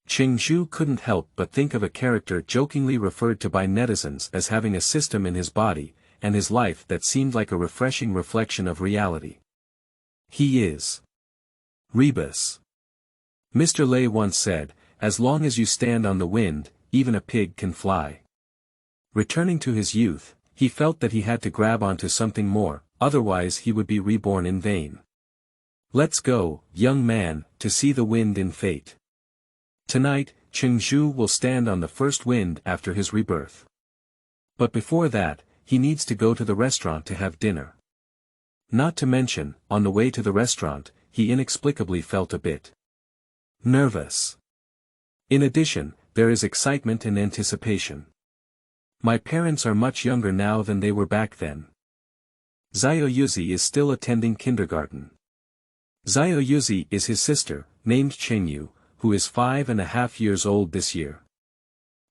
Cheng Zhu couldn't help but think of a character jokingly referred to by netizens as having a system in his body, and his life that seemed like a refreshing reflection of reality. He is Rebus. Mr. Lei once said, as long as you stand on the wind, even a pig can fly. Returning to his youth, he felt that he had to grab onto something more, otherwise he would be reborn in vain. Let's go, young man, to see the wind in fate. Tonight, Cheng Zhu will stand on the first wind after his rebirth. But before that, he needs to go to the restaurant to have dinner. Not to mention, on the way to the restaurant, he inexplicably felt a bit nervous. In addition, there is excitement and anticipation. My parents are much younger now than they were back then. Xiao Yuzi is still attending kindergarten. Xiao Yuzi is his sister, named Cheng Yu, who is 5.5 years old this year.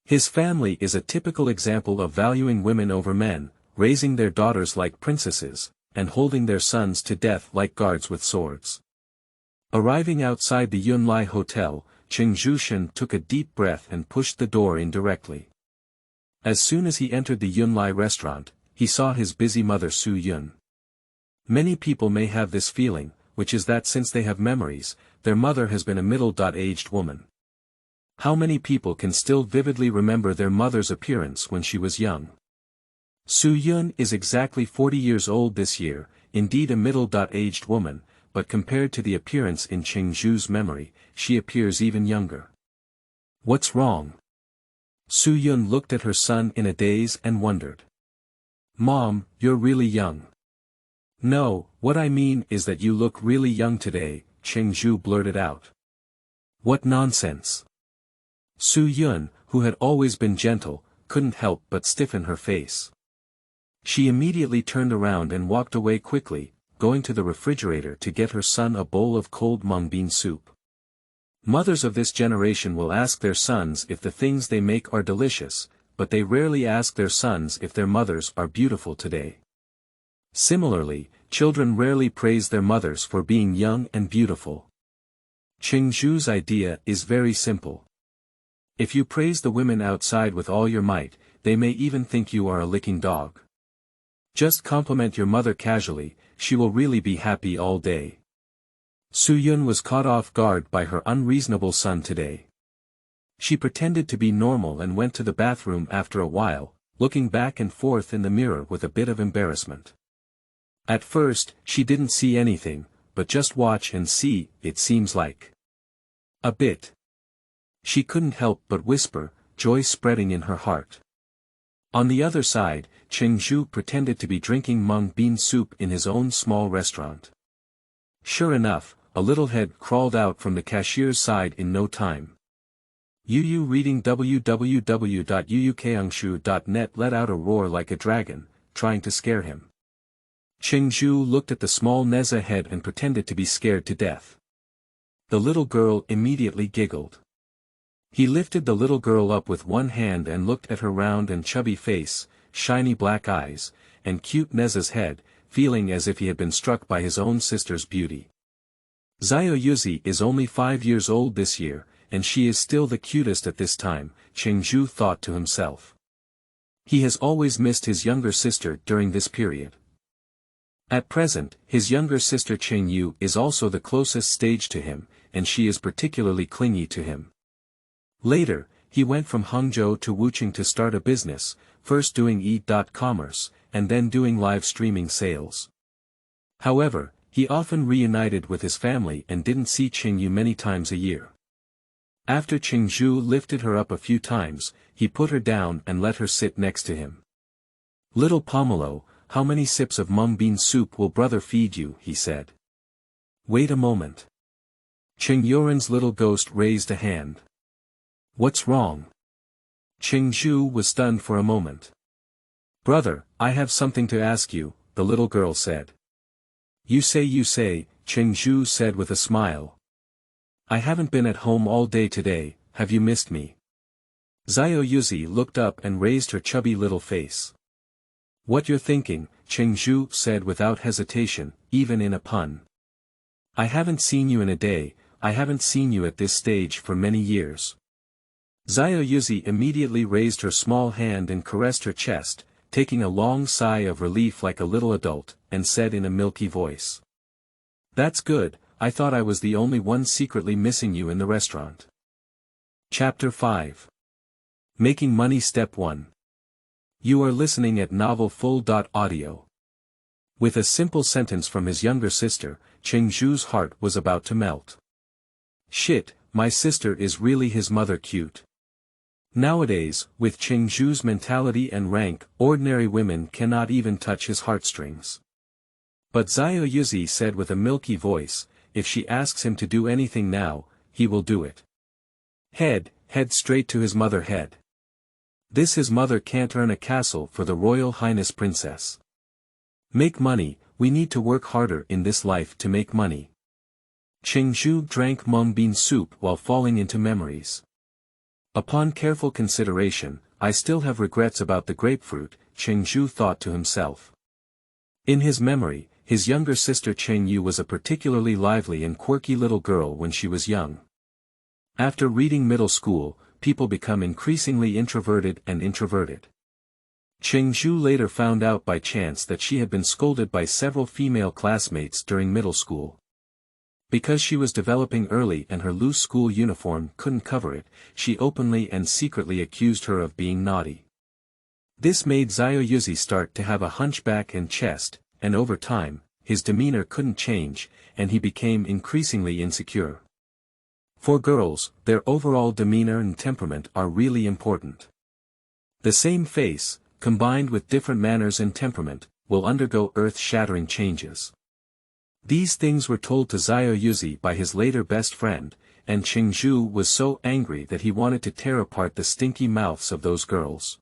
His family is a typical example of valuing women over men, raising their daughters like princesses, and holding their sons to death like guards with swords. Arriving outside the Yunlai Hotel, Cheng Zhu took a deep breath and pushed the door in directly. As soon as he entered the Yunlai restaurant, he saw his busy mother Su Yun. Many people may have this feeling, which is that since they have memories, their mother has been a middle-aged woman. How many people can still vividly remember their mother's appearance when she was young? Su Yun is exactly 40 years old this year, indeed a middle-aged woman, but compared to the appearance in Cheng Zhu's memory, she appears even younger. What's wrong? Su Yun looked at her son in a daze and wondered. Mom, you're really young. No, what I mean is that you look really young today, Cheng Zhu blurted out. What nonsense. Su Yun, who had always been gentle, couldn't help but stiffen her face. She immediately turned around and walked away quickly, going to the refrigerator to get her son a bowl of cold mung bean soup. Mothers of this generation will ask their sons if the things they make are delicious, but they rarely ask their sons if their mothers are beautiful today. Similarly, children rarely praise their mothers for being young and beautiful. Cheng Zhu's idea is very simple. If you praise the women outside with all your might, they may even think you are a licking dog. Just compliment your mother casually, she will really be happy all day. Su Yun was caught off guard by her unreasonable son today. She pretended to be normal and went to the bathroom after a while, looking back and forth in the mirror with a bit of embarrassment. At first, she didn't see anything, but just watch and see, it seems like. A bit. She couldn't help but whisper, joy spreading in her heart. On the other side, Cheng Zhu pretended to be drinking mung bean soup in his own small restaurant. Sure enough, a little head crawled out from the cashier's side in no time. Yu reading www.yuukangshu.net let out a roar like a dragon, trying to scare him. Cheng Zhu looked at the small Neza head and pretended to be scared to death. The little girl immediately giggled. He lifted the little girl up with one hand and looked at her round and chubby face, shiny black eyes, and cute Neza's head, feeling as if he had been struck by his own sister's beauty. Xiao Yuzi is only 5 years old this year, and she is still the cutest at this time, Cheng Zhu thought to himself. He has always missed his younger sister during this period. At present, his younger sister Cheng Yu is also the closest stage to him, and she is particularly clingy to him. Later, he went from Hangzhou to Wuchang to start a business, first doing e-commerce, and then doing live streaming sales. However, he often reunited with his family and didn't see Cheng Yu many times a year. After Cheng Zhu lifted her up a few times, he put her down and let her sit next to him. Little Pomelo, how many sips of mung bean soup will brother feed you, he said. Wait a moment. Cheng Yuan's little ghost raised a hand. What's wrong? Cheng Zhu was stunned for a moment. "Brother, I have something to ask you," the little girl said. You say, Cheng Zhu said with a smile. "I haven't been at home all day today, have you missed me?" Xiao Yuzi looked up and raised her chubby little face. "What you're thinking," Cheng Zhu said without hesitation, even in a pun. "I haven't seen you in a day, I haven't seen you at this stage for many years." Xiao Yuzi immediately raised her small hand and caressed her chest, taking a long sigh of relief like a little adult, and said in a milky voice. "That's good, I thought I was the only one secretly missing you in the restaurant." Chapter 5. Making Money Step 1. You are listening at novelfull.audio. With a simple sentence from his younger sister, Cheng Zhu's heart was about to melt. Shit, my sister is really his mother cute. Nowadays, with Cheng Zhu's mentality and rank, ordinary women cannot even touch his heartstrings. But Xiao Yuzi said with a milky voice, if she asks him to do anything now, he will do it. Head straight to his mother head. This his mother can't earn a castle for the Royal Highness Princess. Make money, we need to work harder in this life to make money. Cheng Zhu drank mung bean soup while falling into memories. Upon careful consideration, I still have regrets about the grapefruit, Cheng Zhu thought to himself. In his memory, his younger sister Cheng Yu was a particularly lively and quirky little girl when she was young. After reading middle school, people become increasingly introverted. Cheng Zhu later found out by chance that she had been scolded by several female classmates during middle school. Because she was developing early and her loose school uniform couldn't cover it, she openly and secretly accused her of being naughty. This made Xiao Yuzi start to have a hunchback and chest, and over time, his demeanor couldn't change, and he became increasingly insecure. For girls, their overall demeanor and temperament are really important. The same face, combined with different manners and temperament, will undergo earth-shattering changes. These things were told to Xiao Yuzi by his later best friend, and Cheng Zhu was so angry that he wanted to tear apart the stinky mouths of those girls.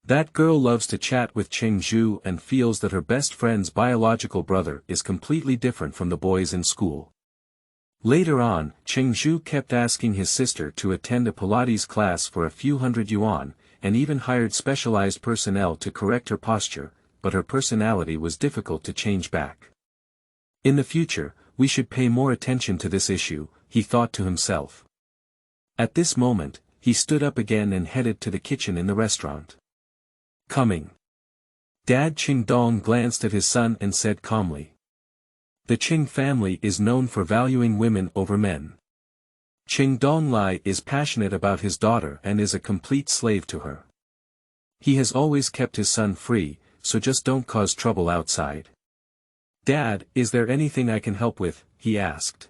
That girl loves to chat with Cheng Zhu and feels that her best friend's biological brother is completely different from the boys in school. Later on, Cheng Zhu kept asking his sister to attend a Pilates class for a few hundred yuan, and even hired specialized personnel to correct her posture, but her personality was difficult to change back. In the future, we should pay more attention to this issue, he thought to himself. At this moment, he stood up again and headed to the kitchen in the restaurant. Coming. Dad Cheng Dong glanced at his son and said calmly. The Cheng family is known for valuing women over men. Cheng Dong Lai is passionate about his daughter and is a complete slave to her. He has always kept his son free, so just don't cause trouble outside. Dad, is there anything I can help with? He asked.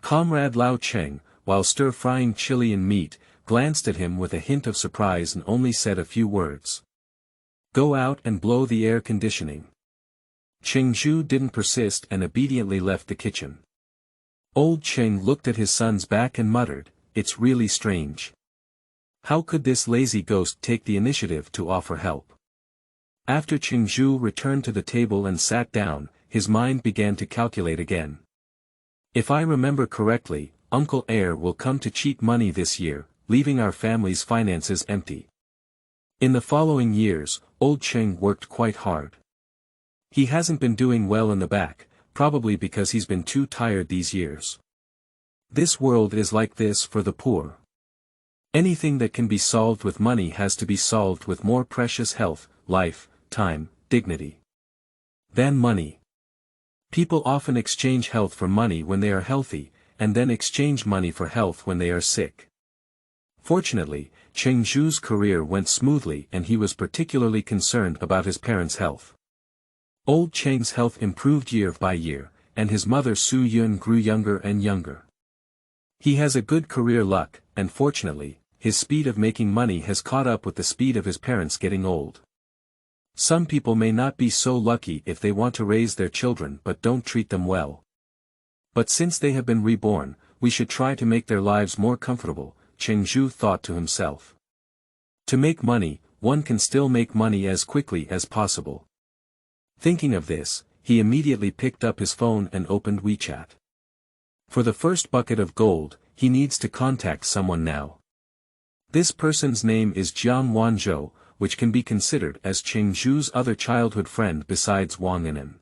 Comrade Lao Cheng, while stir-frying chili and meat, glanced at him with a hint of surprise and only said a few words. Go out and blow the air conditioning. Cheng Zhu didn't persist and obediently left the kitchen. Old Cheng looked at his son's back and muttered, it's really strange. How could this lazy ghost take the initiative to offer help? After Cheng Zhu returned to the table and sat down, his mind began to calculate again. If I remember correctly, Uncle Heir will come to cheat money this year, leaving our family's finances empty. In the following years, old Cheng worked quite hard. He hasn't been doing well in the back, probably because he's been too tired these years. This world is like this for the poor. Anything that can be solved with money has to be solved with more precious health, life, time, dignity than money. People often exchange health for money when they are healthy, and then exchange money for health when they are sick. Fortunately, Cheng Zhu's career went smoothly and he was particularly concerned about his parents' health. Old Cheng's health improved year by year, and his mother Su Yun grew younger and younger. He has a good career luck, and fortunately, his speed of making money has caught up with the speed of his parents getting old. Some people may not be so lucky if they want to raise their children but don't treat them well. But since they have been reborn, we should try to make their lives more comfortable, Cheng Zhu thought to himself. To make money, one can still make money as quickly as possible. Thinking of this, he immediately picked up his phone and opened WeChat. For the first bucket of gold, he needs to contact someone now. This person's name is Jiang Wanzhou, which can be considered as Cheng Zhu's other childhood friend besides Wang Anan.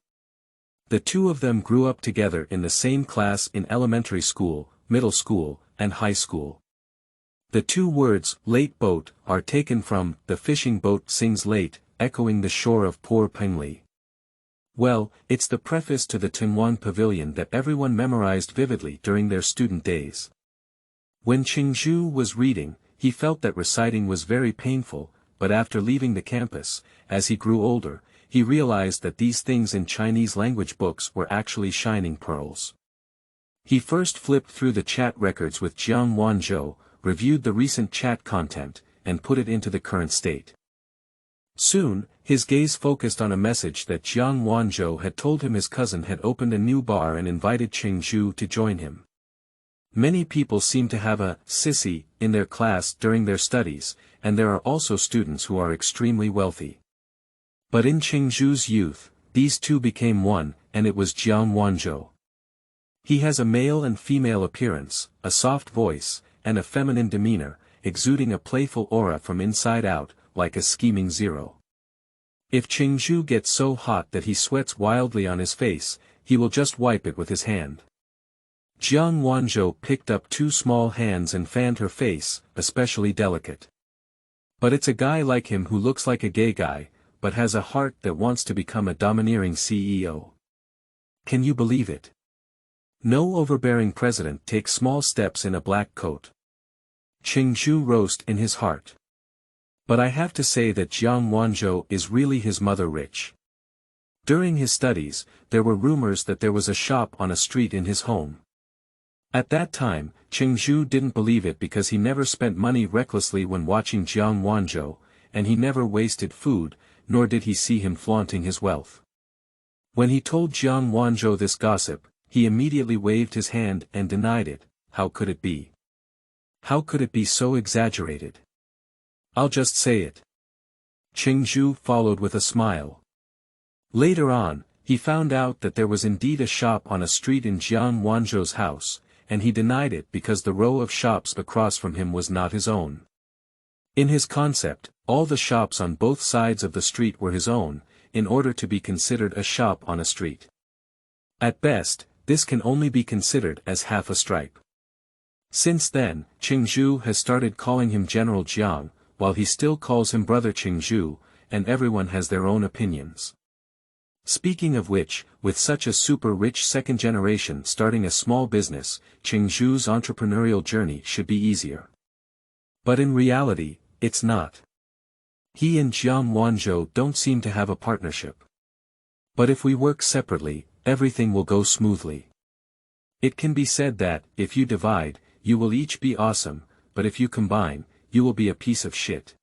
The two of them grew up together in the same class in elementary school, middle school, and high school. The two words, late boat, are taken from, the fishing boat sings late, echoing the shore of poor Pengli. Well, it's the preface to the Tengwan Pavilion that everyone memorized vividly during their student days. When Cheng Zhu was reading, he felt that reciting was very painful, but after leaving the campus, as he grew older, he realized that these things in Chinese language books were actually shining pearls. He first flipped through the chat records with Jiang Wanzhou, reviewed the recent chat content, and put it into the current state. Soon, his gaze focused on a message that Jiang Wanzhou had told him his cousin had opened a new bar and invited Cheng Zhu to join him. Many people seem to have a sissy in their class during their studies, and there are also students who are extremely wealthy. But in Cheng Zhu's youth, these two became one, and it was Jiang Wanzhou. He has a male and female appearance, a soft voice, and a feminine demeanor, exuding a playful aura from inside out, like a scheming zero. If Cheng Zhu gets so hot that he sweats wildly on his face, he will just wipe it with his hand. Jiang Wanzhou picked up two small hands and fanned her face, especially delicate. But it's a guy like him who looks like a gay guy, but has a heart that wants to become a domineering CEO. Can you believe it? No overbearing president takes small steps in a black coat. Cheng Zhu roast in his heart. But I have to say that Jiang Wanzhou is really his mother rich. During his studies, there were rumors that there was a shop on a street in his home. At that time, Cheng Zhu didn't believe it because he never spent money recklessly when watching Jiang Wanzhou, and he never wasted food, nor did he see him flaunting his wealth. When he told Jiang Wanzhou this gossip, he immediately waved his hand and denied it. How could it be? How could it be so exaggerated? I'll just say it. Cheng Zhu followed with a smile. Later on, he found out that there was indeed a shop on a street in Jiang Wanzhou's house, and he denied it because the row of shops across from him was not his own. In his concept, all the shops on both sides of the street were his own, in order to be considered a shop on a street. At best, this can only be considered as half a stripe. Since then, Cheng Zhu has started calling him General Jiang, while he still calls him Brother Cheng Zhu, and everyone has their own opinions. Speaking of which, with such a super-rich second generation starting a small business, Cheng Zhu's entrepreneurial journey should be easier. But in reality, it's not. He and Jiang Wanzhou don't seem to have a partnership. But if we work separately, everything will go smoothly. It can be said that, if you divide, you will each be awesome, but if you combine, you will be a piece of shit.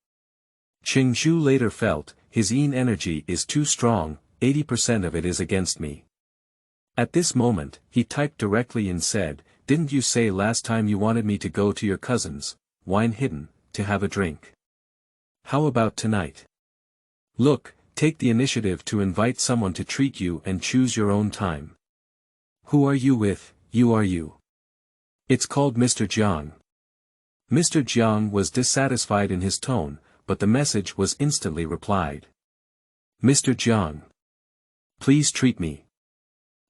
Cheng Zhu later felt, his yin energy is too strong, 80% of it is against me. At this moment, he typed directly and said, "Didn't you say last time you wanted me to go to your cousin's, wine hidden, to have a drink? How about tonight? Look, take the initiative to invite someone to treat you and choose your own time. Who are you with, you are you? It's called Mr. Jiang." Mr. Jiang was dissatisfied in his tone, but the message was instantly replied. "Mr. Jiang. Please treat me."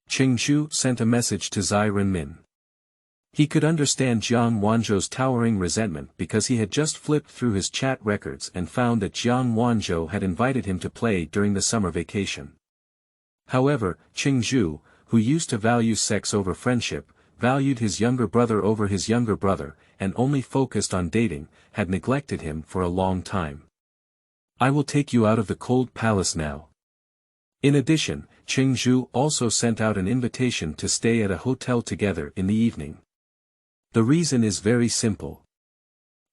Cheng Zhu sent a message to Zai Renmin. He could understand Jiang Wanzhou's towering resentment because he had just flipped through his chat records and found that Jiang Wanzhou had invited him to play during the summer vacation. However, Cheng Zhu, who used to value sex over friendship, valued his younger brother over his younger brother, and only focused on dating, had neglected him for a long time. "I will take you out of the cold palace now." In addition, Cheng Zhu also sent out an invitation to stay at a hotel together in the evening. The reason is very simple.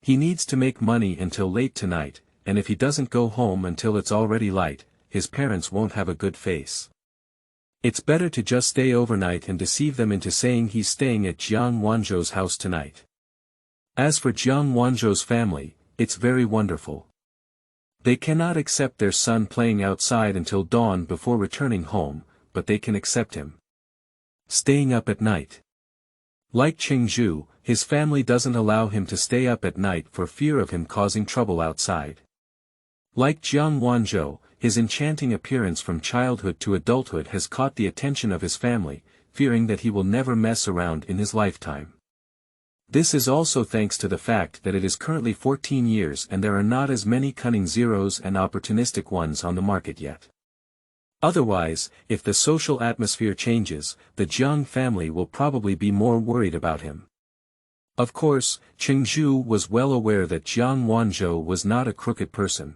He needs to make money until late tonight, and if he doesn't go home until it's already light, his parents won't have a good face. It's better to just stay overnight and deceive them into saying he's staying at Jiang Wanzhou's house tonight. As for Jiang Wanzhou's family, it's very wonderful. They cannot accept their son playing outside until dawn before returning home, but they can accept him staying up at night. Like Cheng Zhu, his family doesn't allow him to stay up at night for fear of him causing trouble outside. Like Jiang Wanzhou, his enchanting appearance from childhood to adulthood has caught the attention of his family, fearing that he will never mess around in his lifetime. This is also thanks to the fact that it is currently 14 years and there are not as many cunning zeros and opportunistic ones on the market yet. Otherwise, if the social atmosphere changes, the Jiang family will probably be more worried about him. Of course, Cheng Zhu was well aware that Jiang Wanzhou was not a crooked person.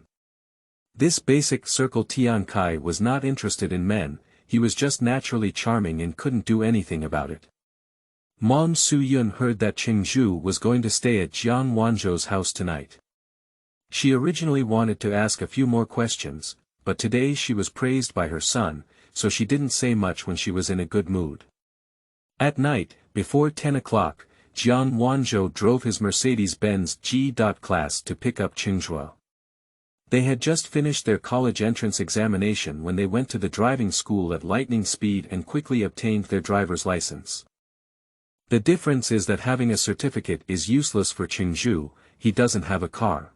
This basic circle Tian Kai was not interested in men, he was just naturally charming and couldn't do anything about it. Mom Su-yun heard that Cheng Zhu was going to stay at Jiang Wanzhou's house tonight. She originally wanted to ask a few more questions, but today she was praised by her son, so she didn't say much when she was in a good mood. At night, before 10 o'clock, Jiang Wanzhou drove his Mercedes-Benz G-Class to pick up Cheng Zhu. They had just finished their college entrance examination when they went to the driving school at lightning speed and quickly obtained their driver's license. The difference is that having a certificate is useless for Cheng Zhu, he doesn't have a car.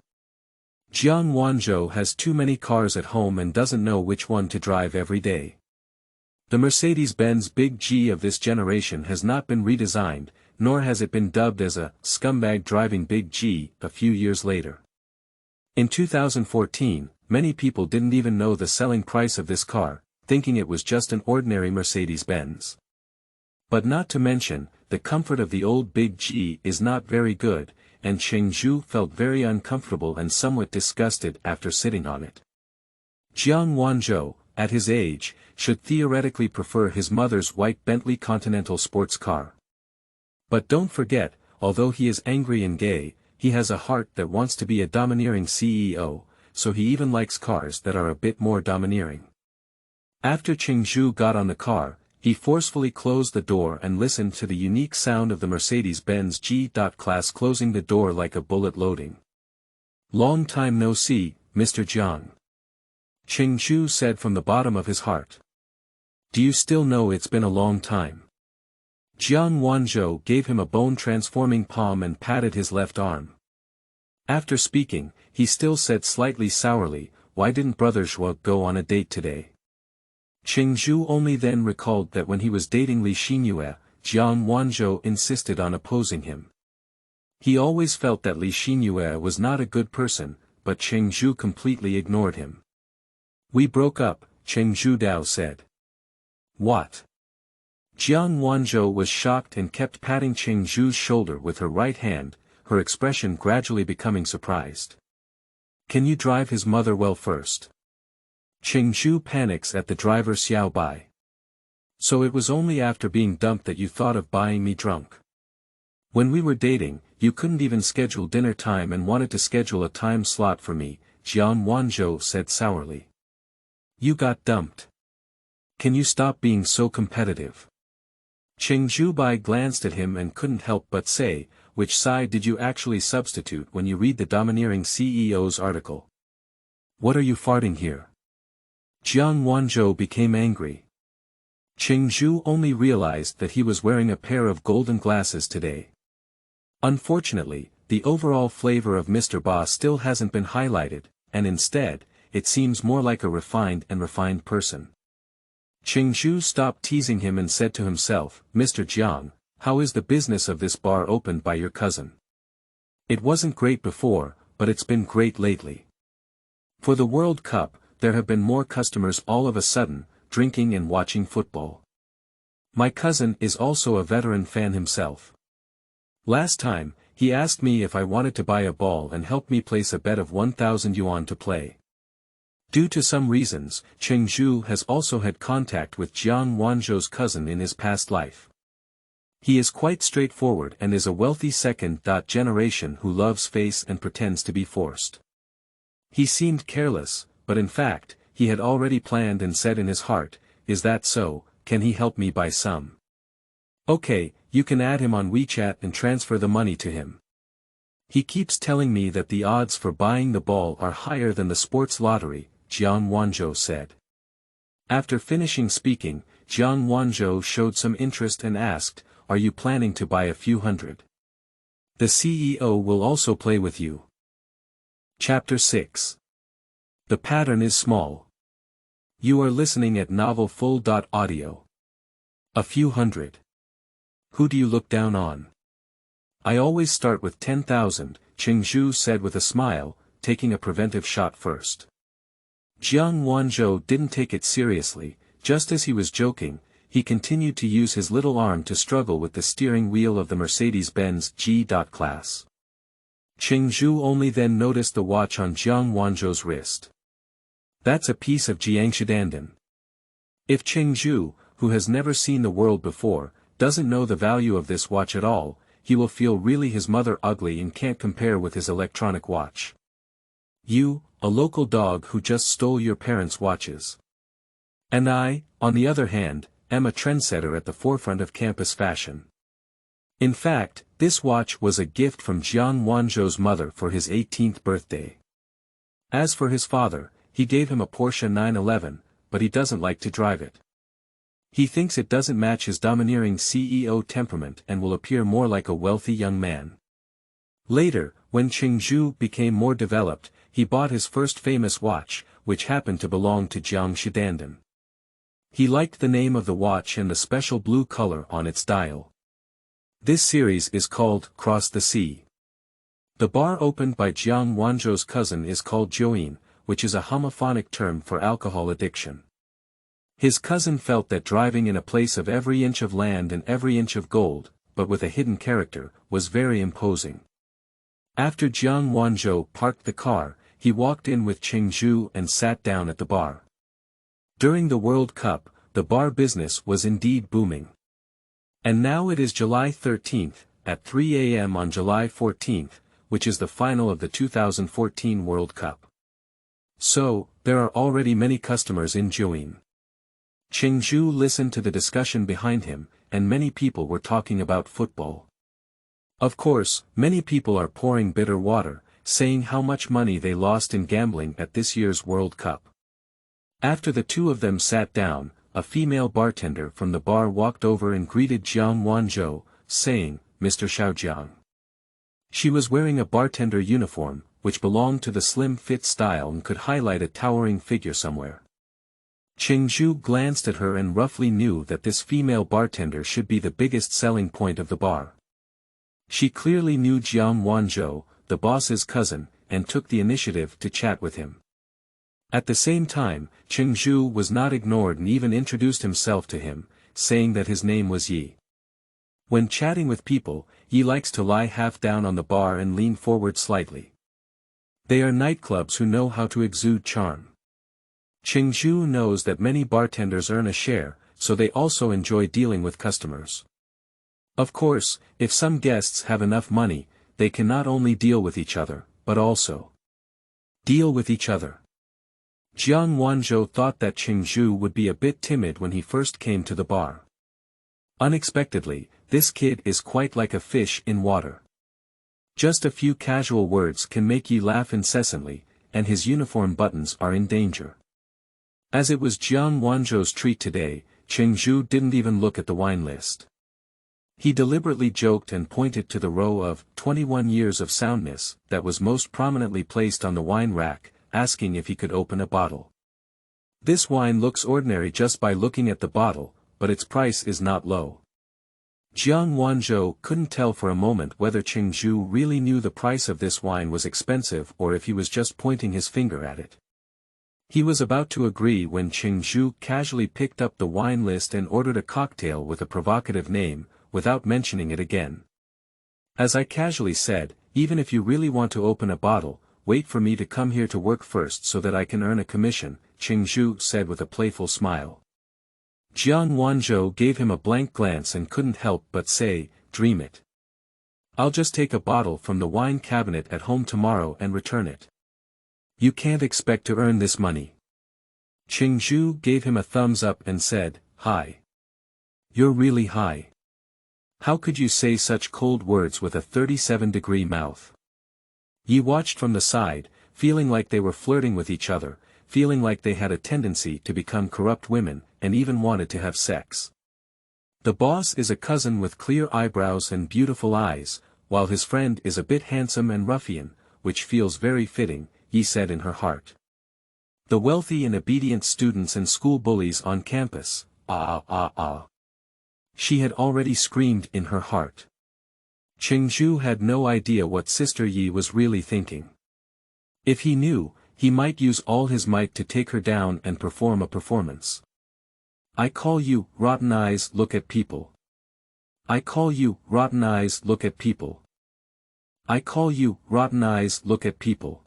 Jiang Wanzhou has too many cars at home and doesn't know which one to drive every day. The Mercedes-Benz Big G of this generation has not been redesigned, nor has it been dubbed as a scumbag driving Big G a few years later. In 2014, many people didn't even know the selling price of this car, thinking it was just an ordinary Mercedes-Benz. But not to mention, the comfort of the old Big G is not very good, and Cheng Zhu felt very uncomfortable and somewhat disgusted after sitting on it. Jiang Wanzhou, at his age, should theoretically prefer his mother's white Bentley Continental sports car. But don't forget, although he is angry and gay, he has a heart that wants to be a domineering CEO, so he even likes cars that are a bit more domineering. After Cheng Zhu got on the car, he forcefully closed the door and listened to the unique sound of the Mercedes-Benz G-Class closing the door like a bullet loading. "Long time no see, Mr. Jiang," Cheng Zhu said from the bottom of his heart. "Do you still know it's been a long time?" Jiang Wanzhou gave him a bone-transforming palm and patted his left arm. After speaking, he still said slightly sourly, "Why didn't Brother Zhuo go on a date today?" Cheng Zhu only then recalled that when he was dating Li Xinyue, Jiang Wanzhou insisted on opposing him. He always felt that Li Xinyue was not a good person, but Cheng Zhu completely ignored him. "We broke up," Cheng Zhu Dao said. "What?" Jiang Wanzhou was shocked and kept patting Cheng Zhu's shoulder with her right hand, her expression gradually becoming surprised. "Can you drive his mother well first?" Cheng Zhu panics at the driver Xiao Bai. "So it was only after being dumped that you thought of buying me drunk. When we were dating, you couldn't even schedule dinner time and wanted to schedule a time slot for me," Jiang Wanzhou said sourly. "You got dumped. Can you stop being so competitive?" Cheng Zhu Bai glanced at him and couldn't help but say, "Which side did you actually substitute when you read the domineering CEO's article? What are you farting here?" Jiang Wanzhou became angry. Cheng Zhu only realized that he was wearing a pair of golden glasses today. Unfortunately, the overall flavor of Mr. Ba still hasn't been highlighted, and instead, it seems more like a refined person. Cheng Zhu stopped teasing him and said to himself, "Mr. Jiang, how is the business of this bar opened by your cousin? It wasn't great before, but it's been great lately. For the World Cup, there have been more customers all of a sudden, drinking and watching football. My cousin is also a veteran fan himself. Last time, he asked me if I wanted to buy a ball and helped me place a bet of 1,000 yuan to play." Due to some reasons, Cheng Zhu has also had contact with Jiang Wanzhou's cousin in his past life. He is quite straightforward and is a wealthy second generation who loves face and pretends to be forced. He seemed careless, but in fact, he had already planned and said in his heart, "Is that so, can he help me buy some? Okay, you can add him on WeChat and transfer the money to him." He keeps telling me that the odds for buying the ball are higher than the sports lottery, Jiang Wanzhou said. After finishing speaking, Jiang Wanzhou showed some interest and asked, "Are you planning to buy a few hundred? The CEO will also play with you." Chapter 6. The pattern is small. You are listening at novelfull.audio. A few hundred. Who do you look down on? I always start with 10,000, Cheng Zhu said with a smile, taking a preventive shot first. Jiang Wanzhou didn't take it seriously. Just as he was joking, he continued to use his little arm to struggle with the steering wheel of the Mercedes-Benz G-Class. Cheng Zhu only then noticed the watch on Jiang Wanzhou's wrist. That's a piece of Jiangshidandan. If Cheng Zhu, who has never seen the world before, doesn't know the value of this watch at all, he will feel really his mother ugly and can't compare with his electronic watch. You, a local dog who just stole your parents' watches. And I, on the other hand, am a trendsetter at the forefront of campus fashion. In fact, this watch was a gift from Jiang Wanzhou's mother for his 18th birthday. As for his father, he gave him a Porsche 911, but he doesn't like to drive it. He thinks it doesn't match his domineering CEO temperament and will appear more like a wealthy young man. Later, when Cheng Zhu became more developed, he bought his first famous watch, which happened to belong to Jiangshidandan. He liked the name of the watch and the special blue color on its dial. This series is called Cross the Sea. The bar opened by Jiang Wanzhou's cousin is called Yuan, which is a homophonic term for alcohol addiction. His cousin felt that driving in a place of every inch of land and every inch of gold, but with a hidden character, was very imposing. After Jiang Wanzhou parked the car, he walked in with Cheng Zhu and sat down at the bar. During the World Cup, the bar business was indeed booming. And now it is July 13th, at 3 a.m. on July 14th, which is the final of the 2014 World Cup. So, there are already many customers in Yuan. Cheng Zhu listened to the discussion behind him, and many people were talking about football. Of course, many people are pouring bitter water, saying how much money they lost in gambling at this year's World Cup. After the two of them sat down, a female bartender from the bar walked over and greeted Jiang Wanzhou, saying, "Mr. Xiaojiang." She was wearing a bartender uniform, which belonged to the slim-fit style and could highlight a towering figure somewhere. Cheng Zhu glanced at her and roughly knew that this female bartender should be the biggest selling point of the bar. She clearly knew Jiang Wanzhou, the boss's cousin, and took the initiative to chat with him. At the same time, Cheng Zhu was not ignored and even introduced himself to him, saying that his name was Yi. When chatting with people, Yi likes to lie half down on the bar and lean forward slightly. They are nightclubs who know how to exude charm. Cheng Zhu knows that many bartenders earn a share, so they also enjoy dealing with customers. Of course, if some guests have enough money, they can not only deal with each other, but also deal with each other. Jiang Wanzhou thought that Cheng Zhu would be a bit timid when he first came to the bar. Unexpectedly, this kid is quite like a fish in water. Just a few casual words can make you laugh incessantly, and his uniform buttons are in danger. As it was Jiang Wanzhou's treat today, Cheng Zhu didn't even look at the wine list. He deliberately joked and pointed to the row of 21 years of soundness that was most prominently placed on the wine rack, asking if he could open a bottle. This wine looks ordinary just by looking at the bottle, but its price is not low. Jiang Wanzhou couldn't tell for a moment whether Cheng Zhu really knew the price of this wine was expensive or if he was just pointing his finger at it. He was about to agree when Cheng Zhu casually picked up the wine list and ordered a cocktail with a provocative name, without mentioning it again. As I casually said, even if you really want to open a bottle, wait for me to come here to work first so that I can earn a commission, Cheng Zhu said with a playful smile. Jiang Wanzhou gave him a blank glance and couldn't help but say, "Dream it. I'll just take a bottle from the wine cabinet at home tomorrow and return it. You can't expect to earn this money." Cheng Zhu gave him a thumbs up and said, "Hi. You're really high. How could you say such cold words with a 37-degree mouth?" Yi watched from the side, feeling like they were flirting with each other, feeling like they had a tendency to become corrupt women, and even wanted to have sex. The boss is a cousin with clear eyebrows and beautiful eyes, while his friend is a bit handsome and ruffian, which feels very fitting, Yi said in her heart. The wealthy and obedient students and school bullies on campus, She had already screamed in her heart. Cheng Zhu had no idea what Sister Yi was really thinking. If he knew, he might use all his might to take her down and perform a performance. I call you, rotten eyes, look at people. I call you, rotten eyes, look at people. I call you, rotten eyes, look at people.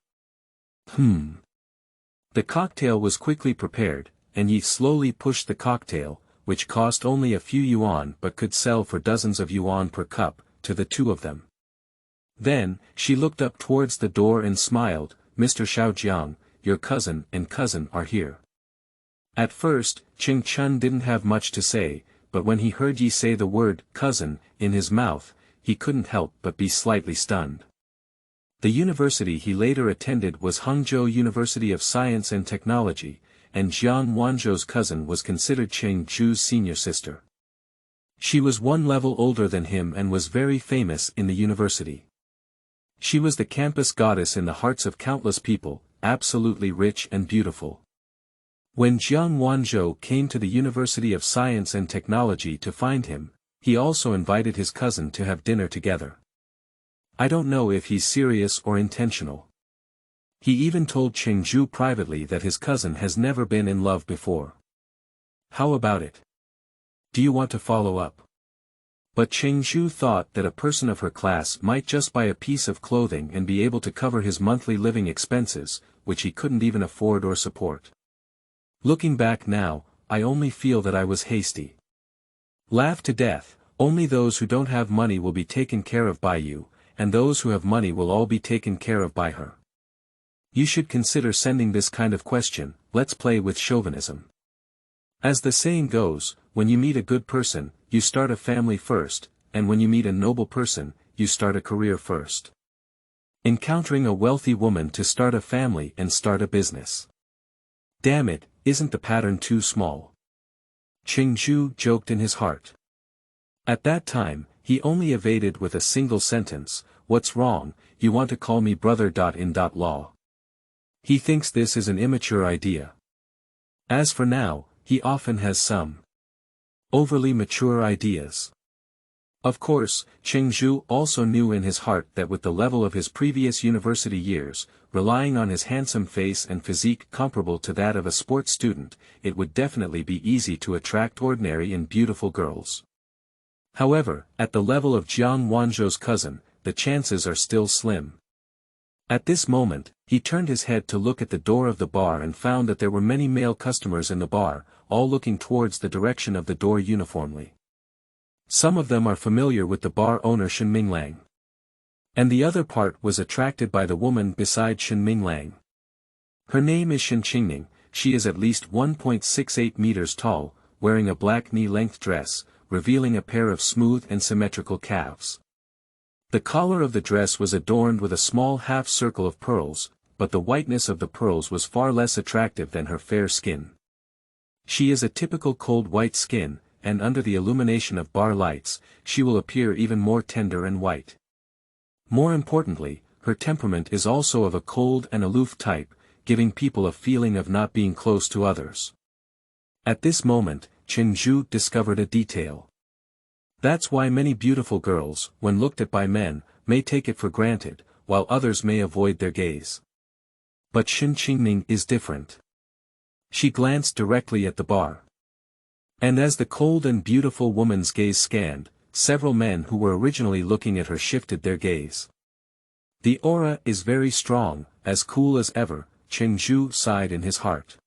The cocktail was quickly prepared, and Yi slowly pushed the cocktail, which cost only a few yuan but could sell for dozens of yuan per cup, to the two of them. Then, she looked up towards the door and smiled, Mr. Xiaojiang, your cousin and cousin are here. At first, Cheng Chun didn't have much to say, but when he heard Yi say the word, cousin, in his mouth, he couldn't help but be slightly stunned. The university he later attended was Hangzhou University of Science and Technology, and Jiang Wanzhou's cousin was considered Cheng Zhu's senior sister. She was one level older than him and was very famous in the university. She was the campus goddess in the hearts of countless people, absolutely rich and beautiful. When Jiang Wanzhou came to the University of Science and Technology to find him, he also invited his cousin to have dinner together. I don't know if he's serious or intentional. He even told Cheng Zhu privately that his cousin has never been in love before. How about it? Do you want to follow up? But Cheng Zhu thought that a person of her class might just buy a piece of clothing and be able to cover his monthly living expenses, which he couldn't even afford or support. Looking back now, I only feel that I was hasty. Laugh to death, only those who don't have money will be taken care of by you, and those who have money will all be taken care of by her. You should consider sending this kind of question, let's play with chauvinism. As the saying goes, when you meet a good person, you start a family first, and when you meet a noble person, you start a career first. Encountering a wealthy woman to start a family and start a business. Damn it, isn't the pattern too small? Cheng Zhu joked in his heart. At that time, he only evaded with a single sentence, what's wrong, you want to call me brother. In law. He thinks this is an immature idea. As for now, he often has some overly mature ideas. Of course, Cheng Zhu also knew in his heart that with the level of his previous university years, relying on his handsome face and physique comparable to that of a sports student, it would definitely be easy to attract ordinary and beautiful girls. However, at the level of Jiang Wanzhou's cousin, the chances are still slim. At this moment, he turned his head to look at the door of the bar and found that there were many male customers in the bar, all looking towards the direction of the door uniformly. Some of them are familiar with the bar owner Shen Minglang. And the other part was attracted by the woman beside Shen Minglang. Her name is Shen Qingning, she is at least 1.68 meters tall, wearing a black knee-length dress, revealing a pair of smooth and symmetrical calves. The collar of the dress was adorned with a small half-circle of pearls, but the whiteness of the pearls was far less attractive than her fair skin. She is a typical cold white skin, and under the illumination of bar lights, she will appear even more tender and white. More importantly, her temperament is also of a cold and aloof type, giving people a feeling of not being close to others. At this moment, Cheng Zhu discovered a detail. That's why many beautiful girls, when looked at by men, may take it for granted, while others may avoid their gaze. But Shen Qingning is different. She glanced directly at the bar. And as the cold and beautiful woman's gaze scanned, several men who were originally looking at her shifted their gaze. The aura is very strong, as cool as ever, Cheng Zhu sighed in his heart.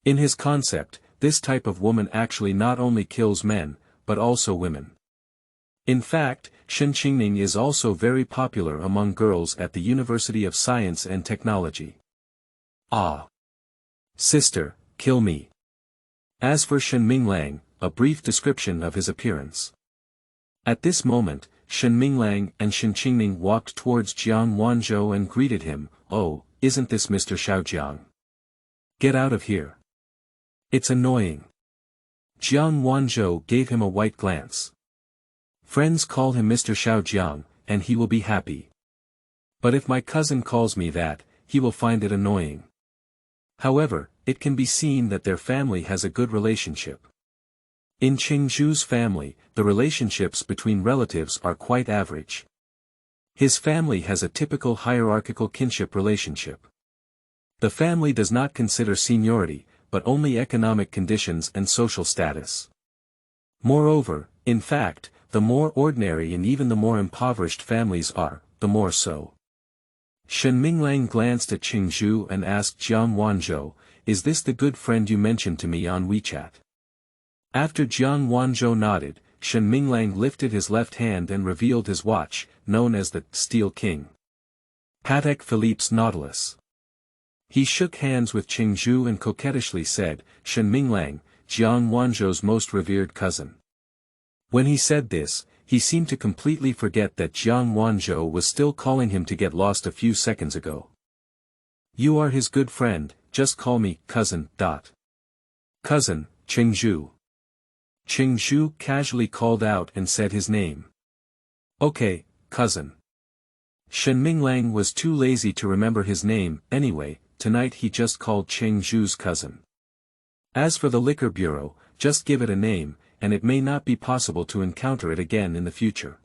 In his concept, this type of woman actually not only kills men, but also women. In fact, Shen Qingning is also very popular among girls at the University of Science and Technology. Ah! Sister, kill me. As for Shen Minglang, a brief description of his appearance. At this moment, Shen Minglang and Shen Qingning walked towards Jiang Wanzhou and greeted him. "Oh, isn't this Mr. Xiaojiang? Get out of here. It's annoying." Jiang Wanzhou gave him a white glance. "Friends call him Mr. Xiaojiang, and he will be happy. But if my cousin calls me that, he will find it annoying." However, it can be seen that their family has a good relationship. In Cheng Zhu's family, the relationships between relatives are quite average. His family has a typical hierarchical kinship relationship. The family does not consider seniority, but only economic conditions and social status. Moreover, in fact, the more ordinary and even the more impoverished families are, the more so. Shen Minglang glanced at Cheng Zhu and asked Jiang Wanzhou, "Is this the good friend you mentioned to me on WeChat?" After Jiang Wanzhou nodded, Shen Minglang lifted his left hand and revealed his watch, known as the Steel King. Patek Philippe's Nautilus. He shook hands with Cheng Zhu and coquettishly said, "Shen Minglang, Jiang Wanzhou's most revered cousin." When he said this, he seemed to completely forget that Jiang Wanzhou was still calling him to get lost a few seconds ago. "You are his good friend, just call me cousin. Cousin, Cheng Zhu." Cheng Zhu casually called out and said his name. "Okay, cousin." Shen Minglang was too lazy to remember his name. Anyway, tonight he just called Cheng Zhu's cousin. As for the liquor bureau, just give it a name, and it may not be possible to encounter it again in the future.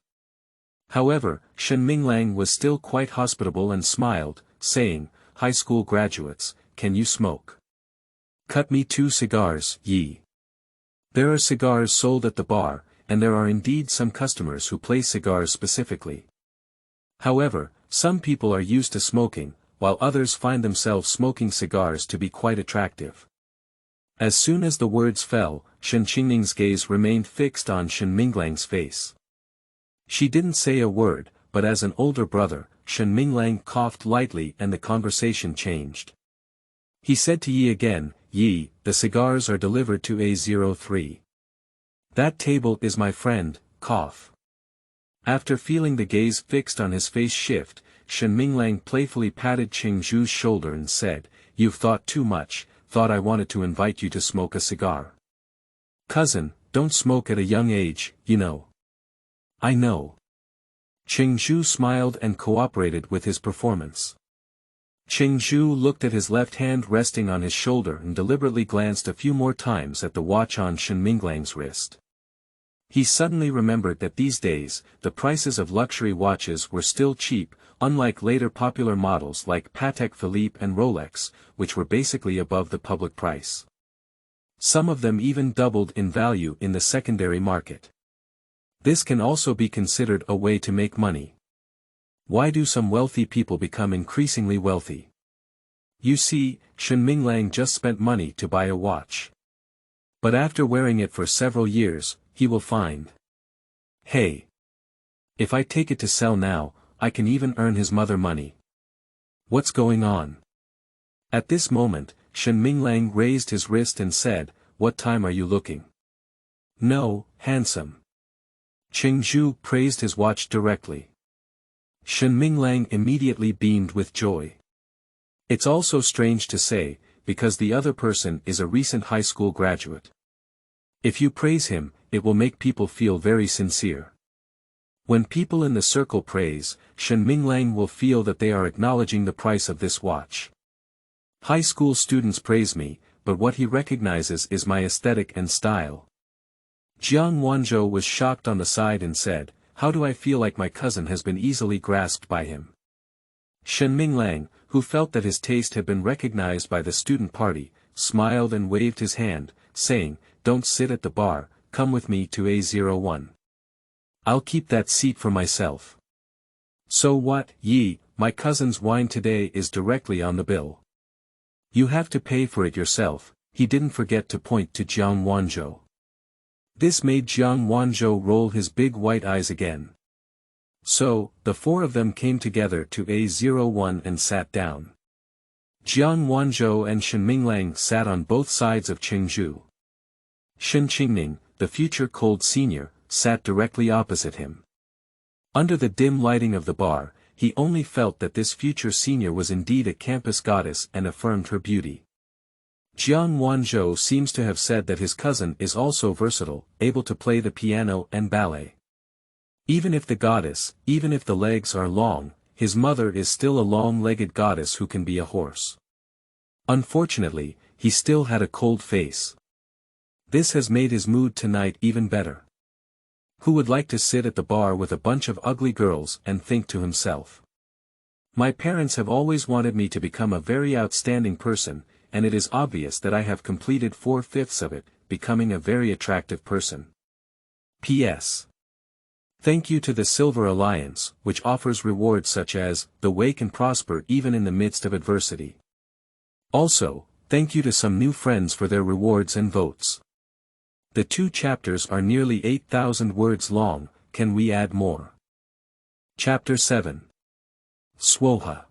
However, Shen Minglang was still quite hospitable and smiled, saying, "High school graduates, can you smoke? Cut me 2 cigars, Yi." There are cigars sold at the bar, and there are indeed some customers who play cigars specifically. However, some people are used to smoking, while others find themselves smoking cigars to be quite attractive. As soon as the words fell, Shen Qingning's gaze remained fixed on Shen Minglang's face. She didn't say a word, but as an older brother, Shen Minglang coughed lightly and the conversation changed. He said to Yi again, "Yi, the cigars are delivered to A03. That table is my friend, cough." After feeling the gaze fixed on his face shift, Shen Minglang playfully patted Cheng Zhu's shoulder and said, "You've thought too much, thought I wanted to invite you to smoke a cigar. Cousin, don't smoke at a young age, you know." "I know." Cheng Zhu smiled and cooperated with his performance. Cheng Zhu looked at his left hand resting on his shoulder and deliberately glanced a few more times at the watch on Shen Minglang's wrist. He suddenly remembered that these days, the prices of luxury watches were still cheap, unlike later popular models like Patek Philippe and Rolex, which were basically above the public price. Some of them even doubled in value in the secondary market. This can also be considered a way to make money. Why do some wealthy people become increasingly wealthy? You see, Shen Minglang just spent money to buy a watch. But after wearing it for several years, he will find, "Hey! If I take it to sell now, I can even earn his mother money. What's going on?" At this moment, Shen Minglang raised his wrist and said, "What time are you looking?" "No, handsome." Cheng Zhu praised his watch directly. Shen Minglang immediately beamed with joy. It's also strange to say, because the other person is a recent high school graduate. If you praise him, it will make people feel very sincere. When people in the circle praise, Shen Minglang will feel that they are acknowledging the price of this watch. High school students praise me, but what he recognizes is my aesthetic and style. Jiang Wanzhou was shocked on the side and said, "How do I feel like my cousin has been easily grasped by him?" Shen Minglang, who felt that his taste had been recognized by the student party, smiled and waved his hand, saying, "Don't sit at the bar, come with me to A01. I'll keep that seat for myself." "So what, Yi, my cousin's wine today is directly on the bill. You have to pay for it yourself." He didn't forget to point to Jiang Wanzhou. This made Jiang Wanzhou roll his big white eyes again. So, the 4 of them came together to A01 and sat down. Jiang Wanzhou and Shen Minglang sat on both sides of Cheng Zhu. Shen Qingning, the future cold senior, sat directly opposite him. Under the dim lighting of the bar, he only felt that this future senior was indeed a campus goddess and affirmed her beauty. Jiang Wanzhou seems to have said that his cousin is also versatile, able to play the piano and ballet. Even if the legs are long, his mother is still a long-legged goddess who can be a horse. Unfortunately, he still had a cold face. This has made his mood tonight even better. Who would like to sit at the bar with a bunch of ugly girls and think to himself, "My parents have always wanted me to become a very outstanding person, and it is obvious that I have completed 4/5 of it, becoming a very attractive person." P.S. Thank you to the Silver Alliance, which offers rewards such as, the way can prosper even in the midst of adversity. Also, thank you to some new friends for their rewards and votes. The 2 chapters are nearly 8,000 words long, can we add more? Chapter 7. Suoha.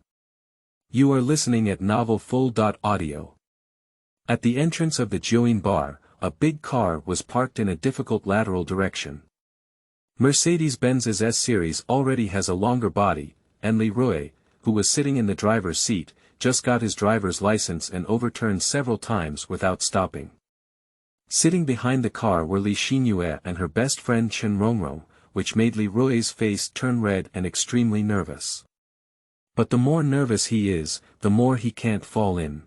You are listening at novelfull.audio. At the entrance of the Jiuyin bar, a big car was parked in a difficult lateral direction. Mercedes-Benz's S-Series already has a longer body, and Leroy, who was sitting in the driver's seat, just got his driver's license and overturned several times without stopping. Sitting behind the car were Li Xinyue and her best friend Chen Rongrong, which made Leroy's face turn red and extremely nervous. But the more nervous he is, the more he can't fall in.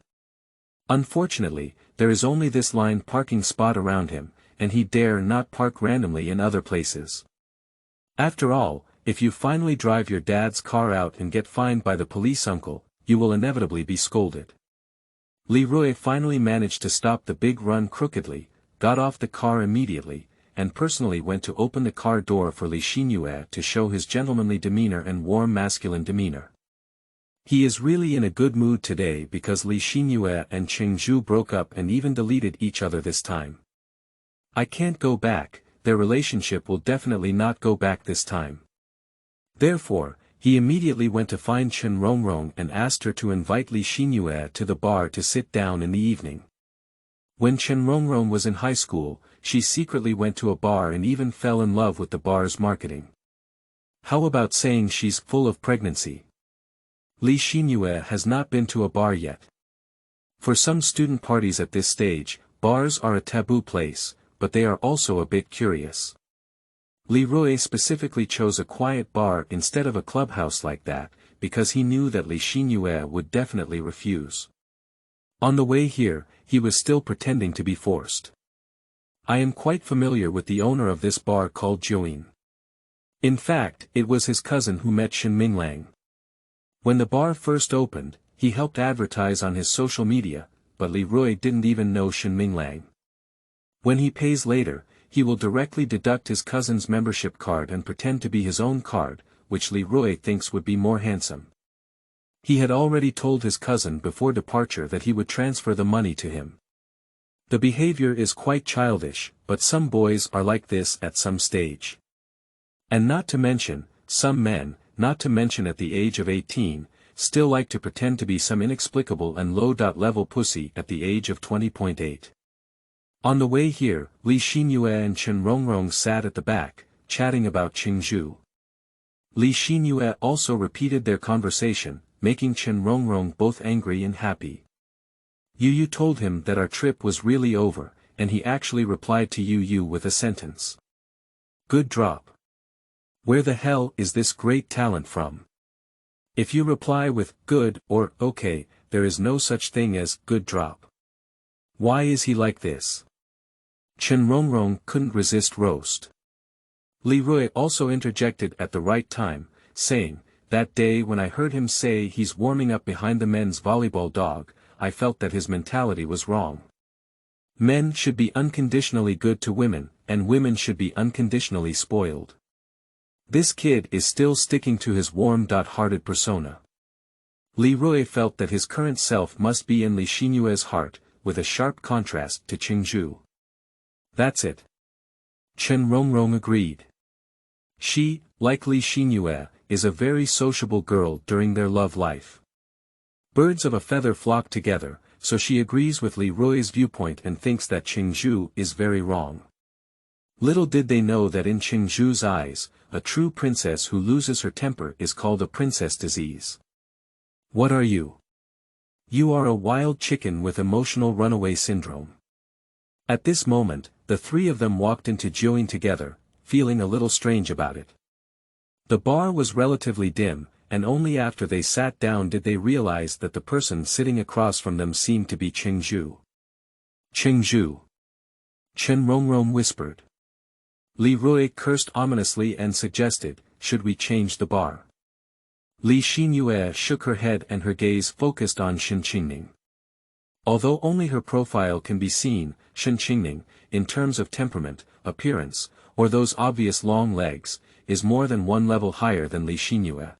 Unfortunately, there is only this line parking spot around him, and he dare not park randomly in other places. After all, if you finally drive your dad's car out and get fined by the police uncle, you will inevitably be scolded. Leroy finally managed to stop the big run crookedly, got off the car immediately, and personally went to open the car door for Li Xinyue to show his gentlemanly demeanor and warm masculine demeanor. He is really in a good mood today because Li Xinyue and Cheng Zhu broke up and even deleted each other this time. I can't go back, their relationship will definitely not go back this time. Therefore, he immediately went to find Chen Rongrong and asked her to invite Li Xinyue to the bar to sit down in the evening. When Chen Rongrong was in high school, she secretly went to a bar and even fell in love with the bar's marketing. How about saying she's full of pregnancy? Li Xinyue has not been to a bar yet. For some student parties at this stage, bars are a taboo place, but they are also a bit curious. Leroy specifically chose a quiet bar instead of a clubhouse like that, because he knew that Li Xinyue would definitely refuse. On the way here, he was still pretending to be forced. I am quite familiar with the owner of this bar called Jiuyin. In fact, it was his cousin who met Shen Minglang. When the bar first opened, he helped advertise on his social media, but Leroy didn't even know Shen Minglang. When he pays later, he will directly deduct his cousin's membership card and pretend to be his own card, which Leroy thinks would be more handsome. He had already told his cousin before departure that he would transfer the money to him. The behavior is quite childish, but some boys are like this at some stage. And not to mention, some men, not to mention at the age of 18, still like to pretend to be some inexplicable and low-level pussy at the age of 20.8. On the way here, Li Xinyue and Chen Rongrong sat at the back, chatting about Cheng Zhu. Li Xinyue also repeated their conversation, making Chen Rongrong both angry and happy. Yu told him that our trip was really over, and he actually replied to Yu with a sentence. Good drop. Where the hell is this great talent from? If you reply with good or okay, there is no such thing as good drop. Why is he like this? Chen Rongrong couldn't resist roast. Leroy also interjected at the right time, saying, that day when I heard him say he's warming up behind the men's volleyball dog, I felt that his mentality was wrong. Men should be unconditionally good to women, and women should be unconditionally spoiled. This kid is still sticking to his warm-hearted persona. Leroy felt that his current self must be in Li Xinyue's heart, with a sharp contrast to Cheng Zhu. That's it. Chen Rongrong agreed. She, like Li Xinyue, is a very sociable girl during their love life. Birds of a feather flock together, so she agrees with Leroy's viewpoint and thinks that Cheng Zhu is very wrong. Little did they know that in Cheng Zhu's eyes, a true princess who loses her temper is called a princess disease. What are you? You are a wild chicken with emotional runaway syndrome. At this moment, the three of them walked into Jiuyin together, feeling a little strange about it. The bar was relatively dim, and only after they sat down did they realize that the person sitting across from them seemed to be Cheng Zhu. Cheng Zhu. Chen Rongrong whispered. Li Rui cursed ominously and suggested, should we change the bar? Li Xinyue shook her head and her gaze focused on Shen Qingning. Although only her profile can be seen, Shen Qingning, in terms of temperament, appearance, or those obvious long legs, is more than one level higher than Li Xinyue.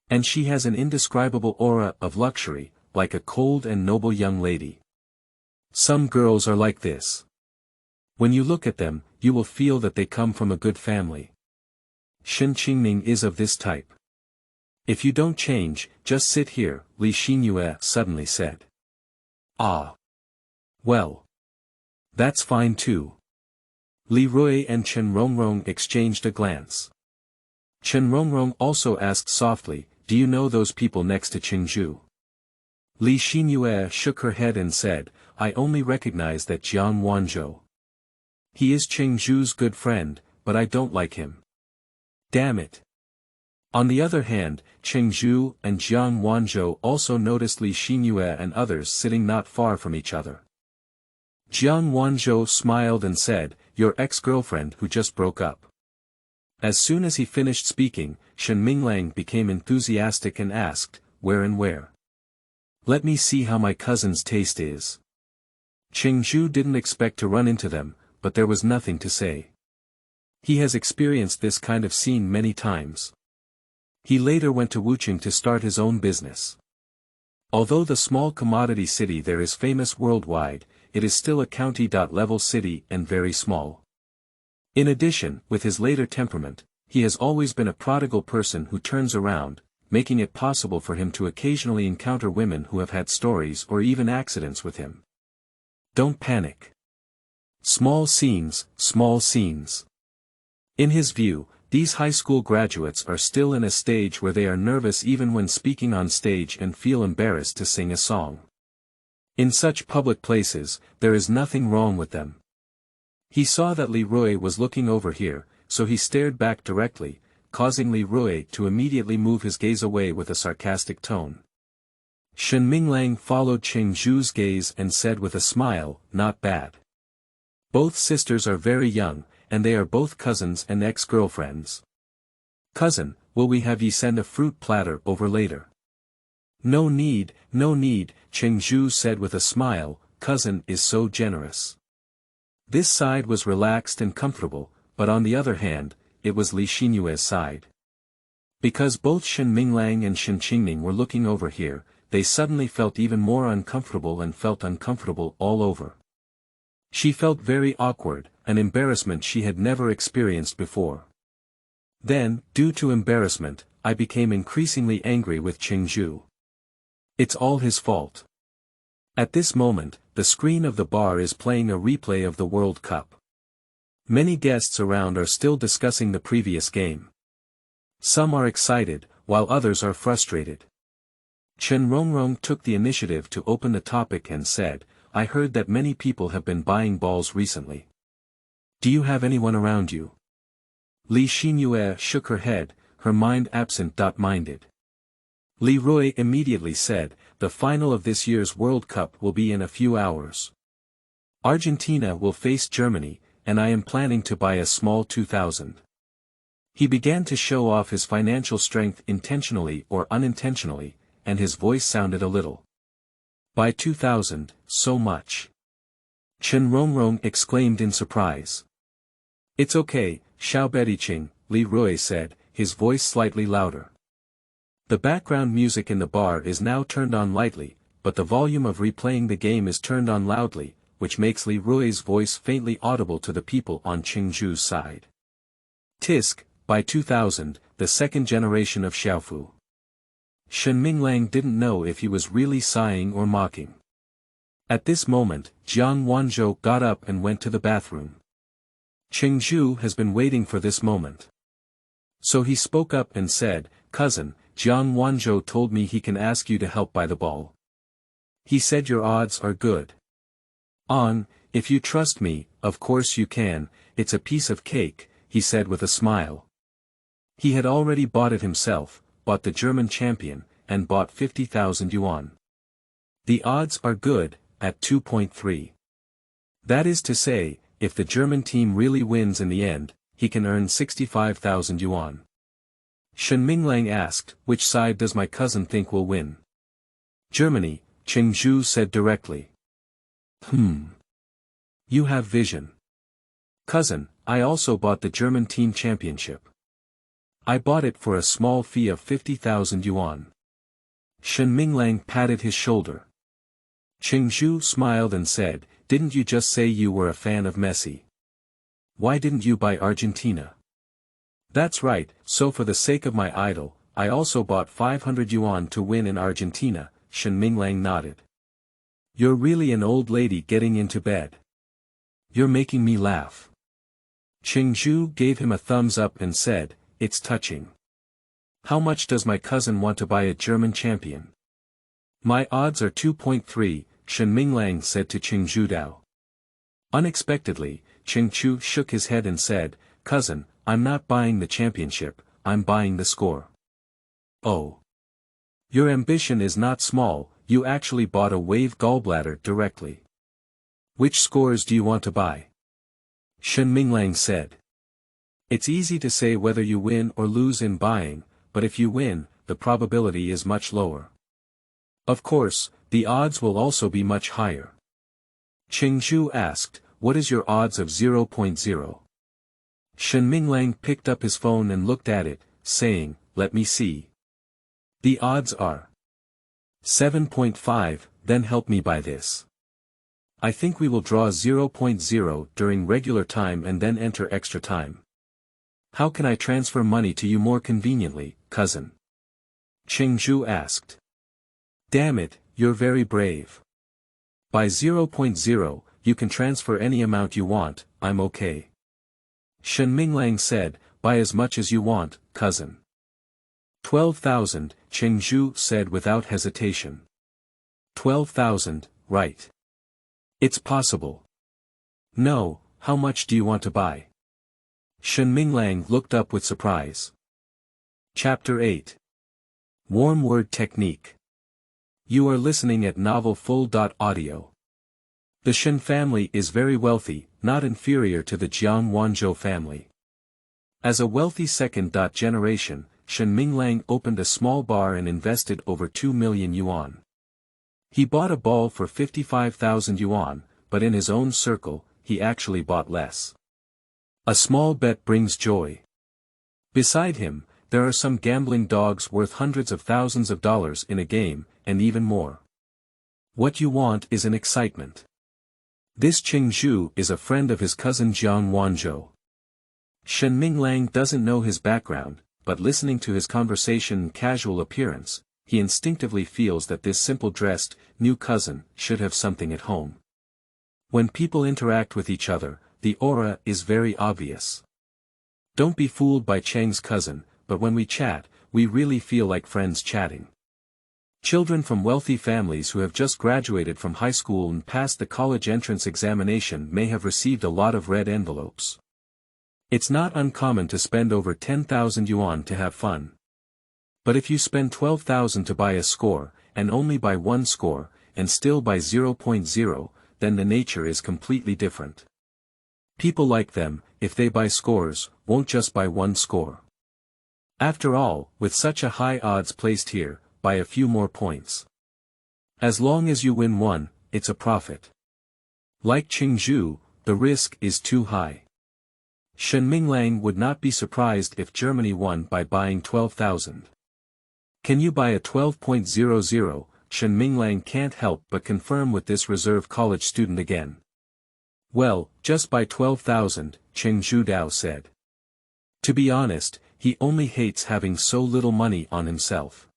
And she has an indescribable aura of luxury, like a cold and noble young lady. Some girls are like this. When you look at them, you will feel that they come from a good family. Shen Qingning is of this type. If you don't change, just sit here, Li Xinyue suddenly said. Ah. Well. That's fine too. Li Rui and Chen Rongrong exchanged a glance. Chen Rongrong also asked softly, do you know those people next to Cheng Zhu? Li Xinyue shook her head and said, I only recognize that Jiang Wanzhou. He is Cheng Zhu's good friend, but I don't like him. Damn it. On the other hand, Cheng Zhu and Jiang Wanzhou also noticed Li Xinyue and others sitting not far from each other. Jiang Wanzhou smiled and said, your ex-girlfriend who just broke up. As soon as he finished speaking, Shen Minglang became enthusiastic and asked, where and where? Let me see how my cousin's taste is. Cheng Zhu didn't expect to run into them, but there was nothing to say. He has experienced this kind of scene many times. He later went to Wucheng to start his own business. Although the small commodity city there is famous worldwide, it is still a county-level city and very small. In addition, with his later temperament, he has always been a prodigal person who turns around, making it possible for him to occasionally encounter women who have had stories or even accidents with him. Don't panic. Small scenes, small scenes. In his view, these high school graduates are still in a stage where they are nervous even when speaking on stage and feel embarrassed to sing a song. In such public places, there is nothing wrong with them. He saw that Li Rui was looking over here, so he stared back directly, causing Li Rui to immediately move his gaze away with a sarcastic tone. Shen Minglang followed Cheng Zhu's gaze and said with a smile, not bad. Both sisters are very young, and they are both cousins and ex-girlfriends. Cousin, will we have ye send a fruit platter over later? No need, Cheng Zhu said with a smile, cousin is so generous. This side was relaxed and comfortable, but on the other hand, it was Li Xinyue's side. Because both Shen Minglang and Shen Qingning were looking over here, they suddenly felt even more uncomfortable and felt uncomfortable all over. She felt very awkward, an embarrassment she had never experienced before. Then, due to embarrassment, I became increasingly angry with Cheng Zhu. It's all his fault. At this moment, the screen of the bar is playing a replay of the World Cup. Many guests around are still discussing the previous game. Some are excited, while others are frustrated. Chen Rongrong took the initiative to open the topic and said, I heard that many people have been buying balls recently. Do you have anyone around you? Li Xinyue shook her head, her mind absent-minded. Li Rui immediately said, the final of this year's World Cup will be in a few hours. Argentina will face Germany, and I am planning to buy a small 2000. He began to show off his financial strength intentionally or unintentionally, and his voice sounded a little. By 2000, so much. Chen Rongrong exclaimed in surprise. It's okay, Xiao Betiqing, Li Rui said, his voice slightly louder. The background music in the bar is now turned on lightly, but the volume of replaying the game is turned on loudly, which makes Li Rui's voice faintly audible to the people on Cheng Zhu's side. Tisk, by 2000, the second generation of Xiaofu. Shen Minglang didn't know if he was really sighing or mocking. At this moment, Jiang Wanzhou got up and went to the bathroom. Cheng Zhu has been waiting for this moment. So he spoke up and said, "Cousin, Jiang Wanzhou told me he can ask you to help buy the ball. He said your odds are good. If you trust me, of course you can, it's a piece of cake," he said with a smile. He had already bought it himself, bought the German champion, and bought 50,000 yuan. The odds are good, at 2.3. That is to say, if the German team really wins in the end, he can earn 65,000 yuan. Shen Minglang asked, "Which side does my cousin think will win?" "Germany," Cheng Zhu said directly. You have vision. "Cousin, I also bought the German team championship. I bought it for a small fee of 50,000 yuan. Shen Minglang patted his shoulder. Cheng Zhu smiled and said, "Didn't you just say you were a fan of Messi? Why didn't you buy Argentina?" "That's right, so for the sake of my idol, I also bought 500 yuan to win in Argentina," Shen Minglang nodded. "You're really an old lady getting into bed. You're making me laugh." Cheng Zhu gave him a thumbs up and said, "It's touching. How much does my cousin want to buy a German champion?" "My odds are 2.3, Shen Minglang said to Cheng Zhu. Unexpectedly, Cheng Zhu shook his head and said, "Cousin, I'm not buying the championship, I'm buying the score." "Oh. Your ambition is not small, you actually bought a wave gallbladder directly. Which scores do you want to buy?" Shen Minglang said. "It's easy to say whether you win or lose in buying, but if you win, the probability is much lower. Of course, the odds will also be much higher." Cheng Zhu asked, "What is your odds of 0.0? Shen Minglang picked up his phone and looked at it, saying, "Let me see. The odds are 7.5, then help me buy this. I think we will draw 0.0 during regular time and then enter extra time. How can I transfer money to you more conveniently, cousin?" Cheng Zhu asked. "Damn it, you're very brave. By 0.0, you can transfer any amount you want, I'm okay." Shen Minglang said, "Buy as much as you want, cousin." 12,000, Cheng Zhu said without hesitation. 12,000, right. It's possible. "No, how much do you want to buy?" Shen Minglang looked up with surprise. Chapter 8. Warm Word Technique. You are listening at novelfull.audio. The Shen family is very wealthy, not inferior to the Jiang Wanzhou family. As a wealthy second generation, Shen Minglang opened a small bar and invested over 2 million yuan. He bought a ball for 55,000 yuan, but in his own circle, he actually bought less. A small bet brings joy. Beside him, there are some gambling dogs worth hundreds of thousands of dollars in a game, and even more. What you want is an excitement. This Cheng Zhu is a friend of his cousin Jiang Wanzhou. Shen Minglang doesn't know his background, but listening to his conversation and casual appearance, he instinctively feels that this simple-dressed, new cousin, should have something at home. When people interact with each other, the aura is very obvious. Don't be fooled by Cheng's cousin, but when we chat, we really feel like friends chatting. Children from wealthy families who have just graduated from high school and passed the college entrance examination may have received a lot of red envelopes. It's not uncommon to spend over 10,000 yuan to have fun. But if you spend 12,000 to buy a score, and only buy one score, and still buy 0.0, then the nature is completely different. People like them, if they buy scores, won't just buy one score. After all, with such a high odds placed here, buy a few more points. As long as you win one, it's a profit. Like Cheng Zhu, the risk is too high. Shen Minglang would not be surprised if Germany won by buying 12,000. Can you buy a 12.00? Shen Minglang can't help but confirm with this reserve college student again. Well, just buy 12,000, Cheng Zhu said. To be honest, he only hates having so little money on himself.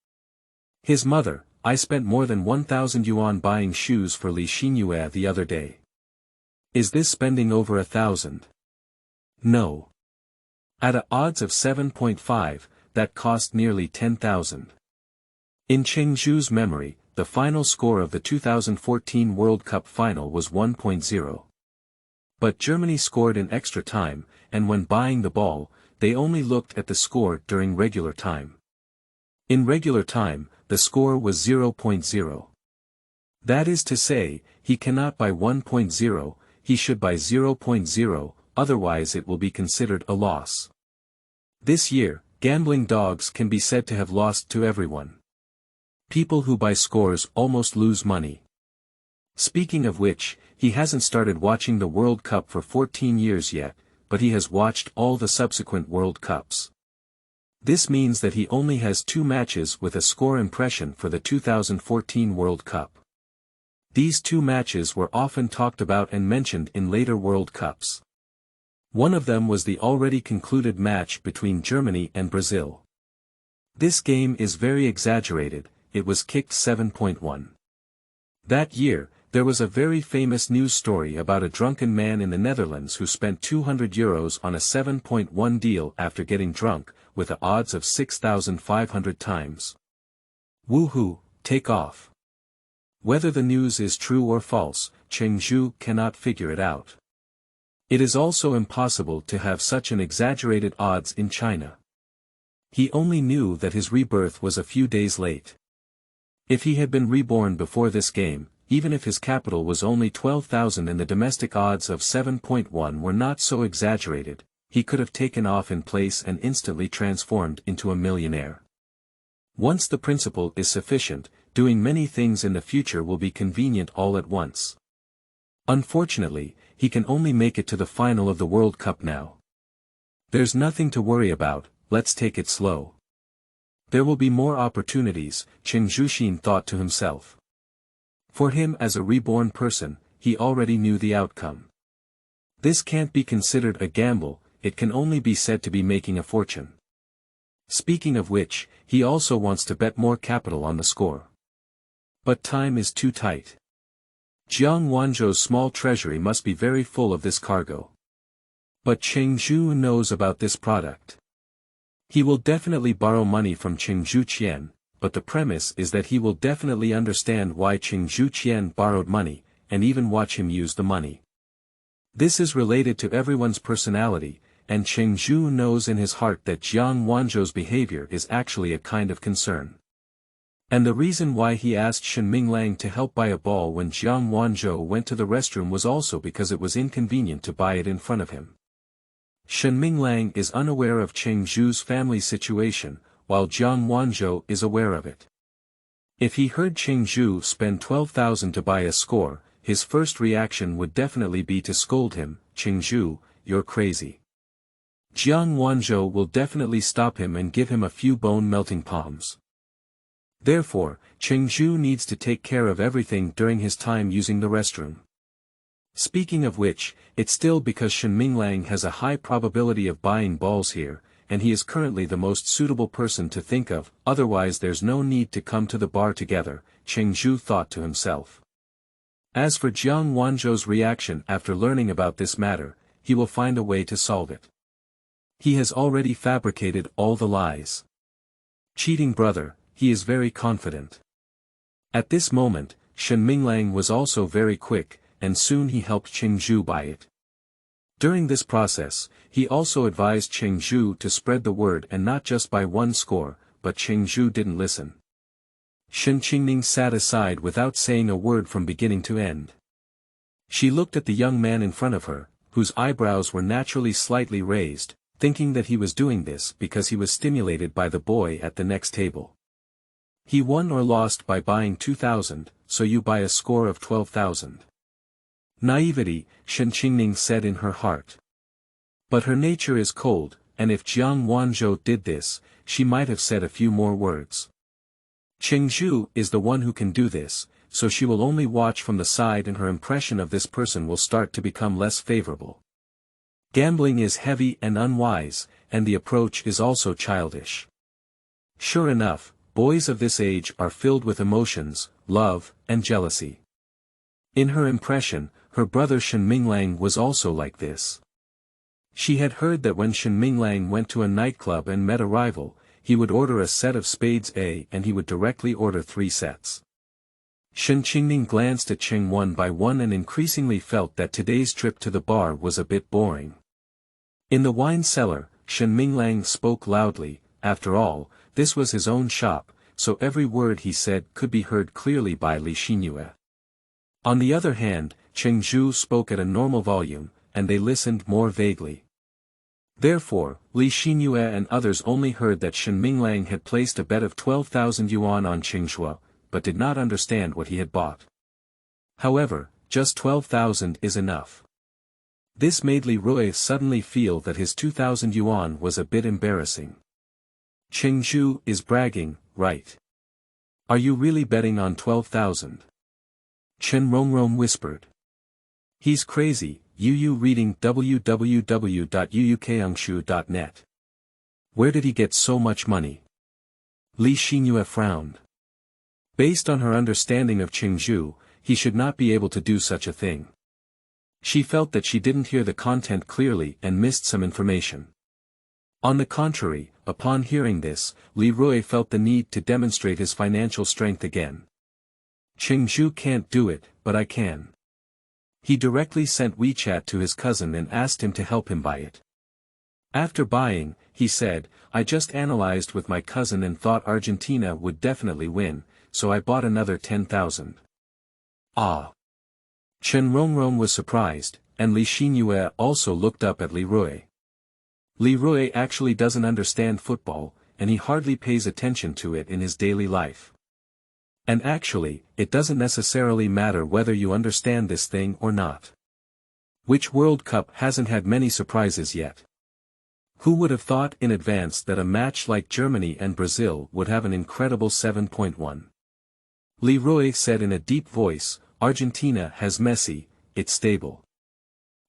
His mother, "I spent more than 1,000 yuan buying shoes for Li Xinyue the other day. Is this spending over 1,000? No. At a odds of 7.5, that cost nearly 10,000. In Cheng Zhu's memory, the final score of the 2014 World Cup final was 1.0. But Germany scored in extra time, and when buying the ball, they only looked at the score during regular time. In regular time, the score was 0.0. That is to say, he cannot buy 1.0, he should buy 0.0, otherwise it will be considered a loss. This year, gambling dogs can be said to have lost to everyone. People who buy scores almost lose money. Speaking of which, he hasn't started watching the World Cup for 14 years yet, but he has watched all the subsequent World Cups. This means that he only has 2 matches with a score impression for the 2014 World Cup. These 2 matches were often talked about and mentioned in later World Cups. One of them was the already concluded match between Germany and Brazil. This game is very exaggerated, it was kicked 7.1. That year, there was a very famous news story about a drunken man in the Netherlands who spent €200 on a 7.1 deal after getting drunk, with the odds of 6,500 times. Woohoo, take off. Whether the news is true or false, Cheng Zhu cannot figure it out. It is also impossible to have such an exaggerated odds in China. He only knew that his rebirth was a few days late. If he had been reborn before this game, even if his capital was only 12,000 and the domestic odds of 7.1 were not so exaggerated, he could have taken off in place and instantly transformed into a millionaire. Once the principle is sufficient, doing many things in the future will be convenient all at once. Unfortunately, he can only make it to the final of the World Cup now. There's nothing to worry about, let's take it slow. There will be more opportunities, Cheng Zhu thought to himself. For him as a reborn person, he already knew the outcome. This can't be considered a gamble, it can only be said to be making a fortune. Speaking of which, he also wants to bet more capital on the score. But time is too tight. Jiang Wanzhou's small treasury must be very full of this cargo. But Cheng Zhu knows about this product. He will definitely borrow money from Cheng Zhu Qian, but the premise is that he will definitely understand why Cheng Zhu Qian borrowed money, and even watch him use the money. This is related to everyone's personality, and Cheng Zhu knows in his heart that Jiang Wanzhou's behavior is actually a kind of concern. And the reason why he asked Shen Minglang to help buy a ball when Jiang Wanzhou went to the restroom was also because it was inconvenient to buy it in front of him. Shen Minglang is unaware of Cheng Zhu's family situation, while Jiang Wanzhou is aware of it. If he heard Cheng Zhu spend 12,000 to buy a score, his first reaction would definitely be to scold him, Cheng Zhu, you're crazy. Jiang Wanzhou will definitely stop him and give him a few bone-melting palms. Therefore, Cheng Zhu needs to take care of everything during his time using the restroom. Speaking of which, it's still because Shen Minglang has a high probability of buying balls here, and he is currently the most suitable person to think of, otherwise there's no need to come to the bar together, Cheng Zhu thought to himself. As for Jiang Wanzhou's reaction after learning about this matter, he will find a way to solve it. He has already fabricated all the lies. Cheating brother, he is very confident. At this moment, Shen Minglang was also very quick, and soon he helped Cheng Zhu buy it. During this process, he also advised Cheng Zhu to spread the word and not just buy one score, but Cheng Zhu didn't listen. Shen Qingning sat aside without saying a word from beginning to end. She looked at the young man in front of her, whose eyebrows were naturally slightly raised, thinking that he was doing this because he was stimulated by the boy at the next table. He won or lost by buying 2,000, so you buy a score of 12,000. Naivety, Shen Qingning said in her heart. But her nature is cold, and if Jiang Wanzhou did this, she might have said a few more words. Cheng Zhu is the one who can do this, so she will only watch from the side and her impression of this person will start to become less favorable. Gambling is heavy and unwise, and the approach is also childish. Sure enough, boys of this age are filled with emotions, love, and jealousy. In her impression, her brother Shen Minglang was also like this. She had heard that when Shen Minglang went to a nightclub and met a rival, he would order a set of spades A and he would directly order 3 sets. Shen Qingning glanced at Cheng one by one and increasingly felt that today's trip to the bar was a bit boring. In the wine cellar, Shen Minglang spoke loudly. After all, this was his own shop, so every word he said could be heard clearly by Li Xinyue. On the other hand, Cheng Zhu spoke at a normal volume, and they listened more vaguely. Therefore, Li Xinyue and others only heard that Shen Minglang had placed a bet of 12,000 yuan on Cheng Zhu, but did not understand what he had bought. However, just 12,000 is enough. This made Li Rui suddenly feel that his 2,000 yuan was a bit embarrassing. Cheng Zhu is bragging, right? Are you really betting on 12,000? Chen Rongrong whispered. He's crazy. Yu reading www.yuukangshu.net. Where did he get so much money? Li Xinyue frowned. Based on her understanding of Cheng Zhu, he should not be able to do such a thing. She felt that she didn't hear the content clearly and missed some information. On the contrary, upon hearing this, Li Rui felt the need to demonstrate his financial strength again. Cheng Zhu can't do it, but I can. He directly sent WeChat to his cousin and asked him to help him buy it. After buying, he said, I just analyzed with my cousin and thought Argentina would definitely win, so I bought another 10,000. Ah! Chen Rongrong was surprised, and Li Xinyue also looked up at Li Rui. Li Rui actually doesn't understand football, and he hardly pays attention to it in his daily life. And actually, it doesn't necessarily matter whether you understand this thing or not. Which World Cup hasn't had many surprises yet? Who would have thought in advance that a match like Germany and Brazil would have an incredible 7.1? Li Rui said in a deep voice, Argentina has Messi, it's stable.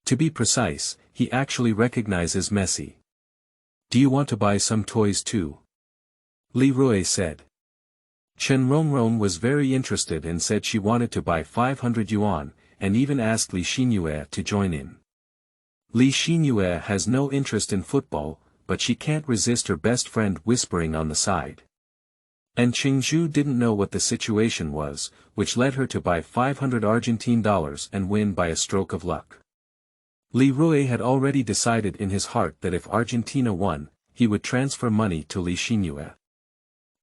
To be precise, he actually recognizes Messi. Do you want to buy some toys too? Li Rui said. Chen Rongrong was very interested and said she wanted to buy 500 yuan, and even asked Li Xinyue to join in. Li Xinyue has no interest in football, but she can't resist her best friend whispering on the side. And Cheng Zhu didn't know what the situation was, which led her to buy 500 Argentine dollars and win by a stroke of luck. Li Rui had already decided in his heart that if Argentina won, he would transfer money to Li Xinyue.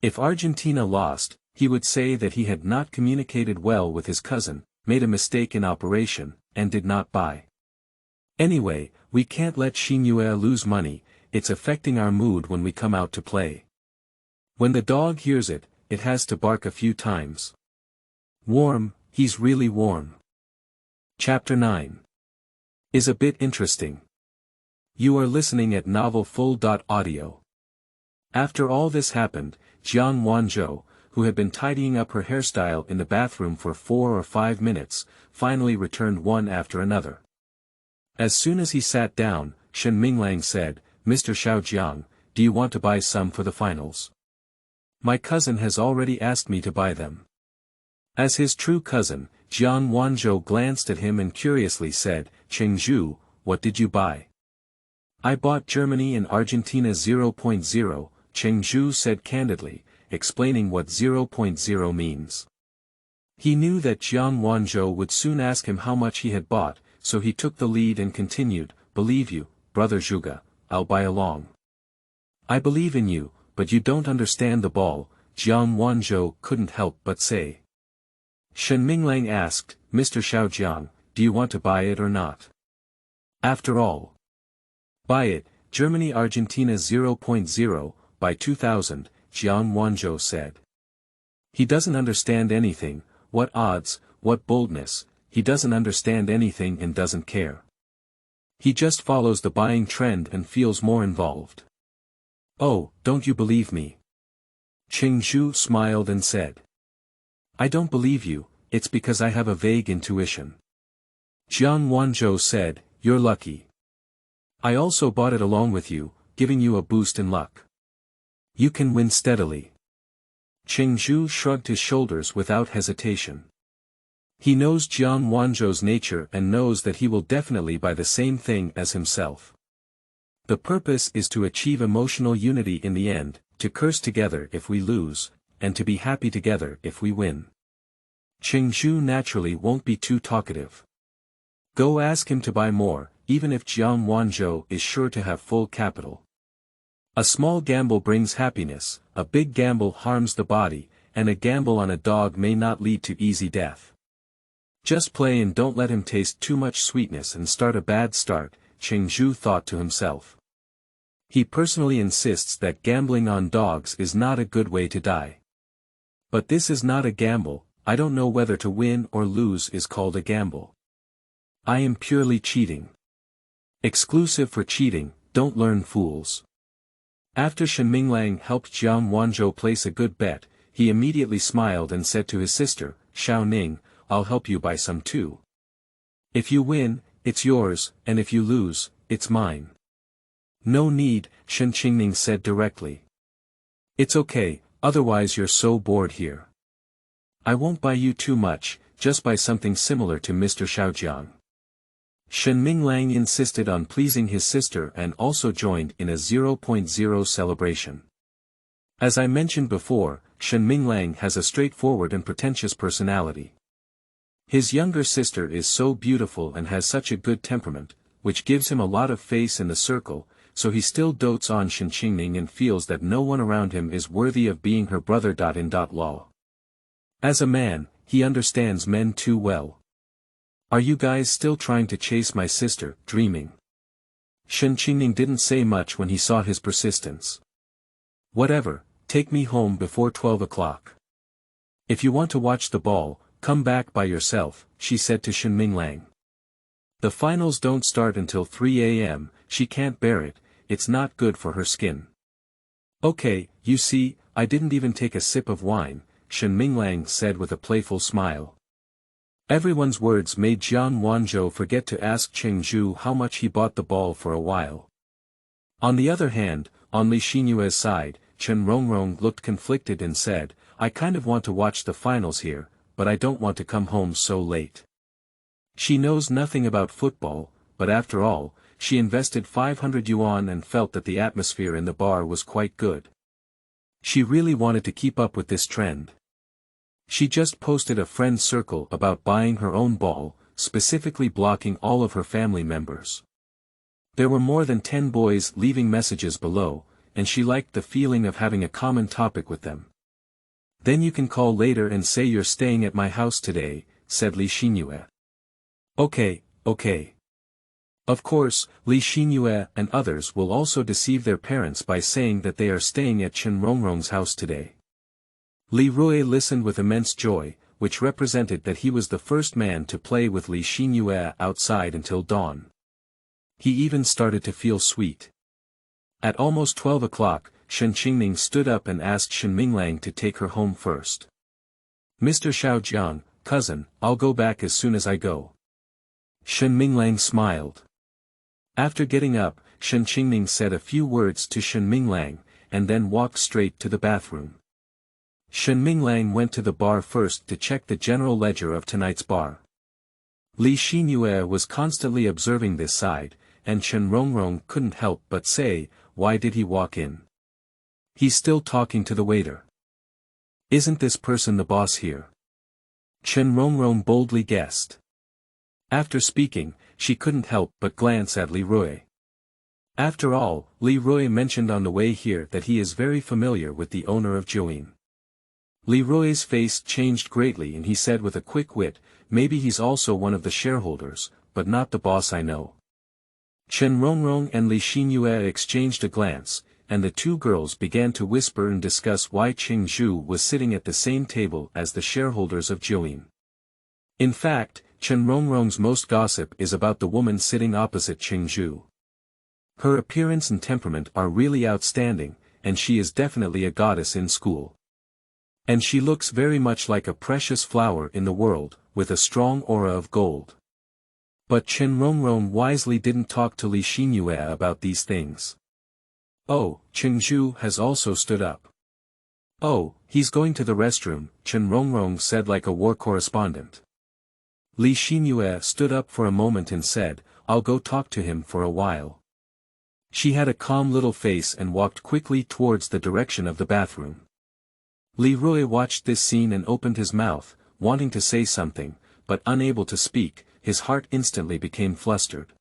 If Argentina lost, he would say that he had not communicated well with his cousin, made a mistake in operation, and did not buy. Anyway, we can't let Xinyue lose money, it's affecting our mood when we come out to play. When the dog hears it, it has to bark a few times. Warm, he's really warm. Chapter 9 is a bit interesting. You are listening at novelfull.audio. After all this happened, Jiang Wanzhou, who had been tidying up her hairstyle in the bathroom for 4 or 5 minutes, finally returned one after another. As soon as he sat down, Shen Minglang said, Mr. Xiaojiang, do you want to buy some for the finals? My cousin has already asked me to buy them. As his true cousin, Jiang Wanzhou glanced at him and curiously said, Cheng Zhu, what did you buy? I bought Germany and Argentina 0.0, Cheng Zhu said candidly, explaining what 0.0 means. He knew that Jiang Wanzhou would soon ask him how much he had bought, so he took the lead and continued, believe you, brother Zhuge, I'll buy along. I believe in you, but you don't understand the ball, Jiang Wanzhou couldn't help but say. Shen Minglang asked, Mr. Xiaojiang, do you want to buy it or not? After all. Buy it, Germany Argentina 0.0, by 2000, Jiang Wanzhou said. He doesn't understand anything, what odds, what boldness, he doesn't understand anything and doesn't care. He just follows the buying trend and feels more involved. Oh, don't you believe me? Cheng Zhu smiled and said. I don't believe you, it's because I have a vague intuition. Jiang Wanzhou said, you're lucky. I also bought it along with you, giving you a boost in luck. You can win steadily. Cheng Zhu shrugged his shoulders without hesitation. He knows Jiang Wanzhou's nature and knows that he will definitely buy the same thing as himself. The purpose is to achieve emotional unity in the end, to curse together if we lose, and to be happy together if we win. Cheng Zhu naturally won't be too talkative. Go ask him to buy more, even if Jiang Wanzhou is sure to have full capital. A small gamble brings happiness, a big gamble harms the body, and a gamble on a dog may not lead to easy death. Just play and don't let him taste too much sweetness and start a bad start, Cheng Zhu thought to himself. He personally insists that gambling on dogs is not a good way to die. But this is not a gamble, I don't know whether to win or lose is called a gamble. I am purely cheating. Exclusive for cheating, don't learn fools. After Shen Minglang helped Jiang Wanzhou place a good bet, he immediately smiled and said to his sister, Xiao Ning, I'll help you buy some too. If you win, it's yours, and if you lose, it's mine. No need, Shen Qingning said directly. It's okay, otherwise you're so bored here. I won't buy you too much, just buy something similar to Mr. Xiaojiang. Shen Minglang insisted on pleasing his sister and also joined in a 0.0 celebration. As I mentioned before, Shen Minglang has a straightforward and pretentious personality. His younger sister is so beautiful and has such a good temperament, which gives him a lot of face in the circle, so he still dotes on Shen Qingning and feels that no one around him is worthy of being her brother. Lol. As a man, he understands men too well. Are you guys still trying to chase my sister, dreaming? Shen Qingning didn't say much when he saw his persistence. Whatever, take me home before 12 o'clock. If you want to watch the ball, come back by yourself, she said to Shen Minglang. The finals don't start until 3 a.m., she can't bear it, it's not good for her skin. Okay, you see, I didn't even take a sip of wine, Shen Minglang said with a playful smile. Everyone's words made Jiang Wanzhou forget to ask Cheng Zhu how much he bought the ball for a while. On the other hand, on Li Xinyue's side, Chen Rongrong looked conflicted and said, I kind of want to watch the finals here, but I don't want to come home so late. She knows nothing about football, but after all, she invested 500 yuan and felt that the atmosphere in the bar was quite good. She really wanted to keep up with this trend. She just posted a friend circle about buying her own ball, specifically blocking all of her family members. There were more than 10 boys leaving messages below, and she liked the feeling of having a common topic with them. Then you can call later and say you're staying at my house today, said Li Xinyue. Okay. Of course, Li Xinyue and others will also deceive their parents by saying that they are staying at Chen Rongrong's house today. Li Rui listened with immense joy, which represented that he was the first man to play with Li Xinyue outside until dawn. He even started to feel sweet. At almost 12 o'clock, Shen Qingning stood up and asked Shen Minglang to take her home first. Mr. Xiaojiang, cousin, I'll go back as soon as I go. Shen Minglang smiled. After getting up, Shen Qingning said a few words to Shen Minglang, and then walked straight to the bathroom. Shen Minglang went to the bar first to check the general ledger of tonight's bar. Li Xinyue was constantly observing this side, and Chen Rongrong couldn't help but say, why did he walk in? He's still talking to the waiter. Isn't this person the boss here? Chen Rongrong boldly guessed. After speaking, she couldn't help but glance at Li Rui. After all, Li Rui mentioned on the way here that he is very familiar with the owner of Jiuyin. Li Rui's face changed greatly and he said with a quick wit, maybe he's also one of the shareholders, but not the boss I know. Chen Rongrong and Li Xinyue exchanged a glance, and the two girls began to whisper and discuss why Cheng Zhu was sitting at the same table as the shareholders of Jiuyin. In fact, Chen Rongrong's most gossip is about the woman sitting opposite Cheng Zhu. Her appearance and temperament are really outstanding, and she is definitely a goddess in school. And she looks very much like a precious flower in the world, with a strong aura of gold. But Chen Rongrong wisely didn't talk to Li Xinyue about these things. Oh, Cheng Zhu has also stood up. Oh, he's going to the restroom, Chen Rongrong said like a war correspondent. Li Xinyue stood up for a moment and said, I'll go talk to him for a while. She had a calm little face and walked quickly towards the direction of the bathroom. Leroy watched this scene and opened his mouth, wanting to say something, but unable to speak. His heart instantly became flustered.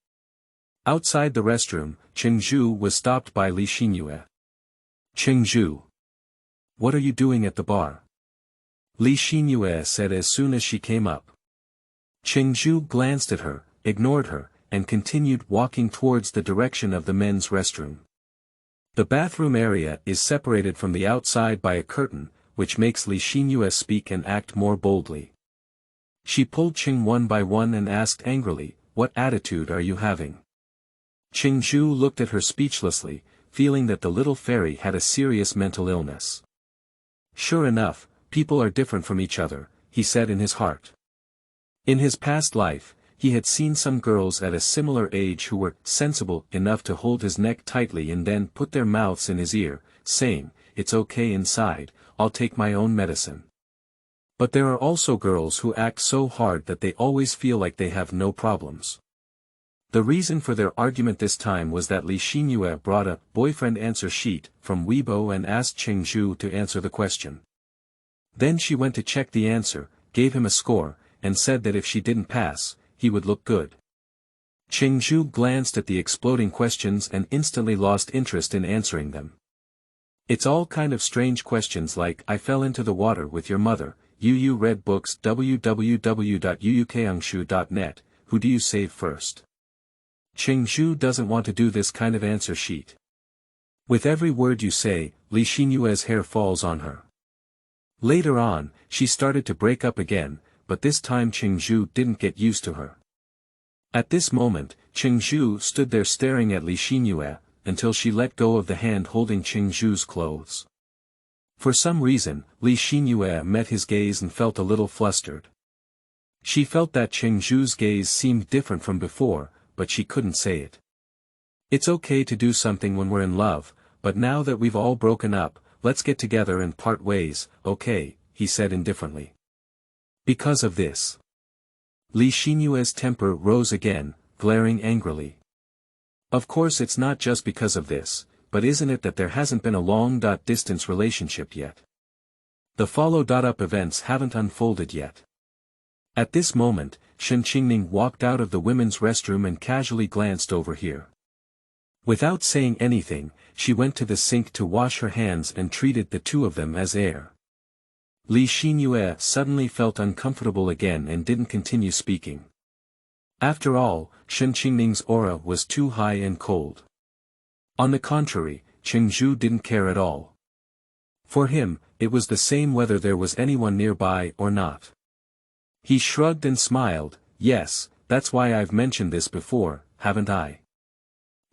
Outside the restroom, Cheng Zhu was stopped by Li Xinyue. Cheng Zhu. What are you doing at the bar? Li Xinyue said as soon as she came up. Cheng Zhu glanced at her, ignored her, and continued walking towards the direction of the men's restroom. The bathroom area is separated from the outside by a curtain, which makes Li Xinyue speak and act more boldly. She pulled Cheng one by one and asked angrily, "What attitude are you having?" Cheng Zhu looked at her speechlessly, feeling that the little fairy had a serious mental illness. Sure enough, people are different from each other, he said in his heart. In his past life, he had seen some girls at a similar age who were sensible enough to hold his neck tightly and then put their mouths in his ear, saying, "It's okay inside, I'll take my own medicine." But there are also girls who act so hard that they always feel like they have no problems. The reason for their argument this time was that Li Xinyue brought a boyfriend answer sheet from Weibo and asked Cheng Zhu to answer the question. Then she went to check the answer, gave him a score, and said that if she didn't pass, he would look good. Cheng Zhu glanced at the exploding questions and instantly lost interest in answering them. It's all kind of strange questions like "I fell into the water with your mother," "You read books," www.uukangshu.net, "Who do you save first?" Cheng Zhu doesn't want to do this kind of answer sheet. With every word you say, Li Xinyue's hair falls on her. Later on, she started to break up again, but this time Cheng Zhu didn't get used to her. At this moment, Cheng Zhu stood there staring at Li Xinyue, until she let go of the hand holding Cheng Zhu's clothes. For some reason, Li Xinyue met his gaze and felt a little flustered. She felt that Cheng Zhu's gaze seemed different from before, but she couldn't say it. It's okay to do something when we're in love, but now that we've all broken up, let's get together and part ways, okay, he said indifferently. Because of this, Li Xinyue's temper rose again, glaring angrily. Of course it's not just because of this, but isn't it that there hasn't been a long-distance relationship yet? The follow-up events haven't unfolded yet. At this moment, Shen Qingning walked out of the women's restroom and casually glanced over here. Without saying anything, she went to the sink to wash her hands and treated the two of them as air. Li Xinyue suddenly felt uncomfortable again and didn't continue speaking. After all, Shen Qingning's aura was too high and cold. On the contrary, Cheng Zhu didn't care at all. For him, it was the same whether there was anyone nearby or not. He shrugged and smiled, "Yes, that's why I've mentioned this before, haven't I?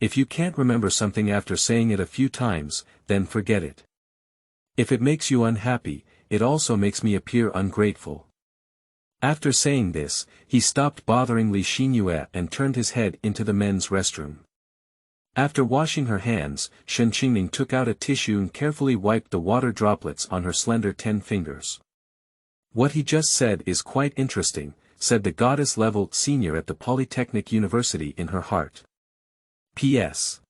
If you can't remember something after saying it a few times, then forget it. If it makes you unhappy, it also makes me appear ungrateful." After saying this, he stopped bothering Li Xinyue and turned his head into the men's restroom. After washing her hands, Shen Qingning took out a tissue and carefully wiped the water droplets on her slender 10 fingers. "What he just said is quite interesting," said the goddess-level senior at the Polytechnic University in her heart. P.S.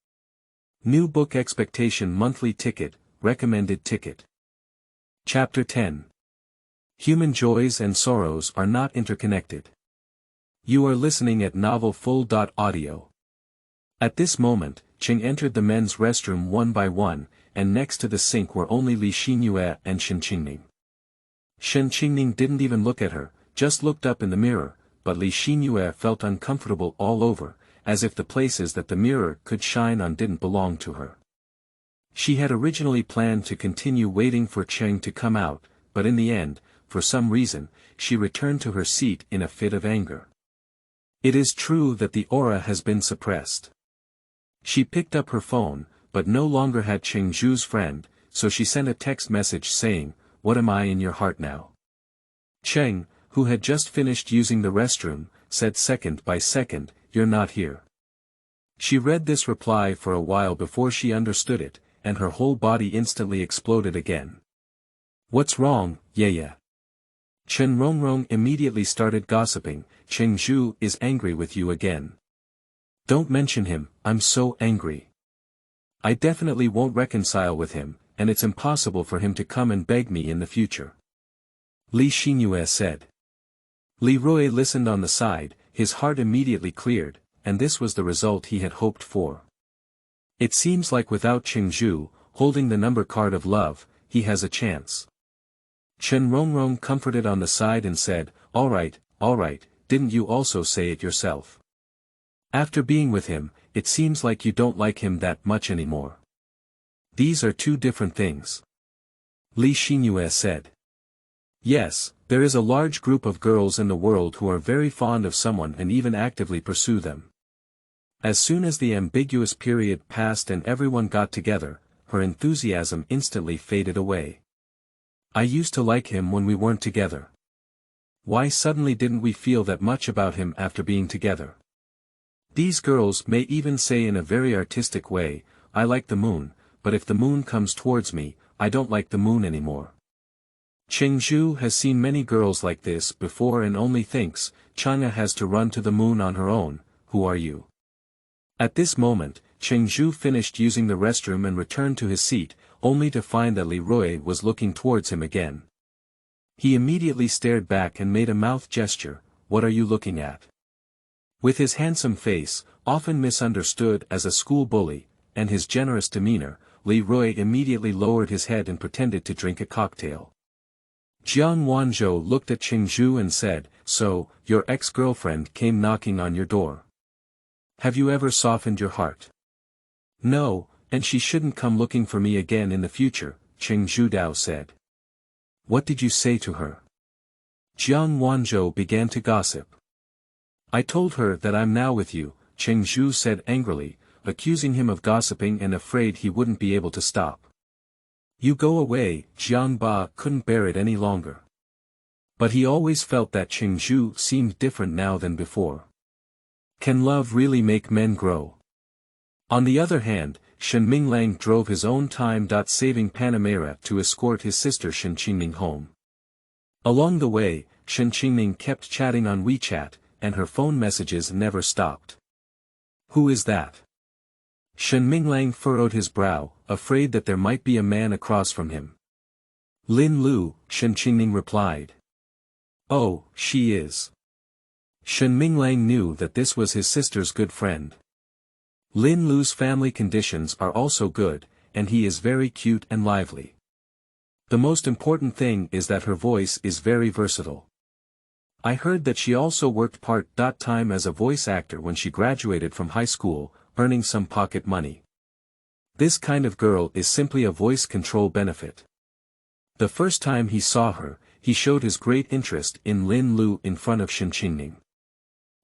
New book expectation monthly ticket, recommended ticket. Chapter 10. Human joys and sorrows are not interconnected. You are listening at novelfull.audio. At this moment, Cheng entered the men's restroom one by one, and next to the sink were only Li Xinyue and Shen Qingning. Shen Qingning didn't even look at her, just looked up in the mirror, but Li Xinyue felt uncomfortable all over, as if the places that the mirror could shine on didn't belong to her. She had originally planned to continue waiting for Cheng to come out, but in the end, for some reason, she returned to her seat in a fit of anger. It is true that the aura has been suppressed. She picked up her phone, but no longer had Cheng Zhu's friend, so she sent a text message saying, "What am I in your heart now?" Cheng, who had just finished using the restroom, said second by second, "You're not here." She read this reply for a while before she understood it, and her whole body instantly exploded again. "What's wrong, Yeye?" Chen Rongrong immediately started gossiping, "Cheng Zhu is angry with you again. Don't mention him, I'm so angry. I definitely won't reconcile with him, and it's impossible for him to come and beg me in the future. Li Xinyue said. Leroy listened on the side, his heart immediately cleared, and this was the result he had hoped for. It seems like without Cheng Zhu, holding the number card of love, he has a chance. Chen Rongrong comforted on the side and said, all right, didn't you also say it yourself? After being with him, it seems like you don't like him that much anymore. These are two different things. Li Xinyue said. Yes, there is a large group of girls in the world who are very fond of someone and even actively pursue them. As soon as the ambiguous period passed and everyone got together, her enthusiasm instantly faded away. I used to like him when we weren't together. Why suddenly didn't we feel that much about him after being together? These girls may even say in a very artistic way, I like the moon, but if the moon comes towards me, I don't like the moon anymore. Cheng Zhu has seen many girls like this before and only thinks, China has to run to the moon on her own, who are you? At this moment, Cheng Zhu finished using the restroom and returned to his seat, only to find that Leroy was looking towards him again. He immediately stared back and made a mouth gesture, what are you looking at? With his handsome face, often misunderstood as a school bully, and his generous demeanor, Leroy immediately lowered his head and pretended to drink a cocktail. Jiang Wanzhou looked at Cheng Zhu and said, so, your ex-girlfriend came knocking on your door. Have you ever softened your heart? No, and she shouldn't come looking for me again in the future, Cheng Zhu said. What did you say to her? Jiang Wanzhou began to gossip. I told her that I'm now with you, Cheng Zhu said angrily, accusing him of gossiping and afraid he wouldn't be able to stop. You go away, Jiang Ba couldn't bear it any longer. But he always felt that Cheng Zhu seemed different now than before. Can love really make men grow? On the other hand, Shen Minglang drove his own time-saving Panamera to escort his sister Shen Qingning home. Along the way, Shen Qingning kept chatting on WeChat, and her phone messages never stopped. Who is that? Shen Minglang furrowed his brow, afraid that there might be a man across from him. Lin Lu, Shen Qingning replied. Oh, she is. Shen Minglang knew that this was his sister's good friend. Lin Lu's family conditions are also good, and he is very cute and lively. The most important thing is that her voice is very versatile. I heard that she also worked part-time as a voice actor when she graduated from high school, earning some pocket money. This kind of girl is simply a voice control benefit. The first time he saw her, he showed his great interest in Lin Lu in front of Shen Qingning.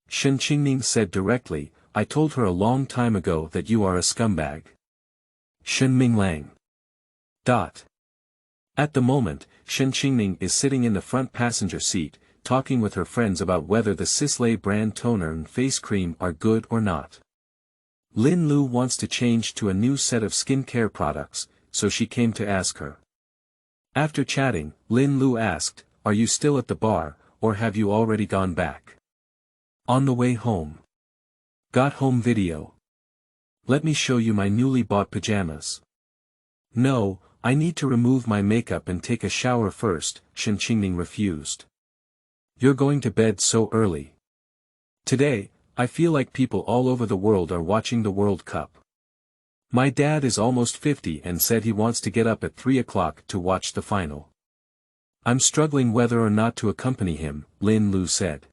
Shen Qingning said directly, I told her a long time ago that you are a scumbag. Shen Minglang. At the moment, Shen Qingning is sitting in the front passenger seat, talking with her friends about whether the Sisley brand toner and face cream are good or not. Lin Lu wants to change to a new set of skincare products, so she came to ask her. After chatting, Lin Lu asked, are you still at the bar, or have you already gone back? On the way home. Got home video. Let me show you my newly bought pajamas. No, I need to remove my makeup and take a shower first, Shen Qingning refused. You're going to bed so early. Today, I feel like people all over the world are watching the World Cup. My dad is almost 50 and said he wants to get up at 3 o'clock to watch the final. I'm struggling whether or not to accompany him, Lin Lu said.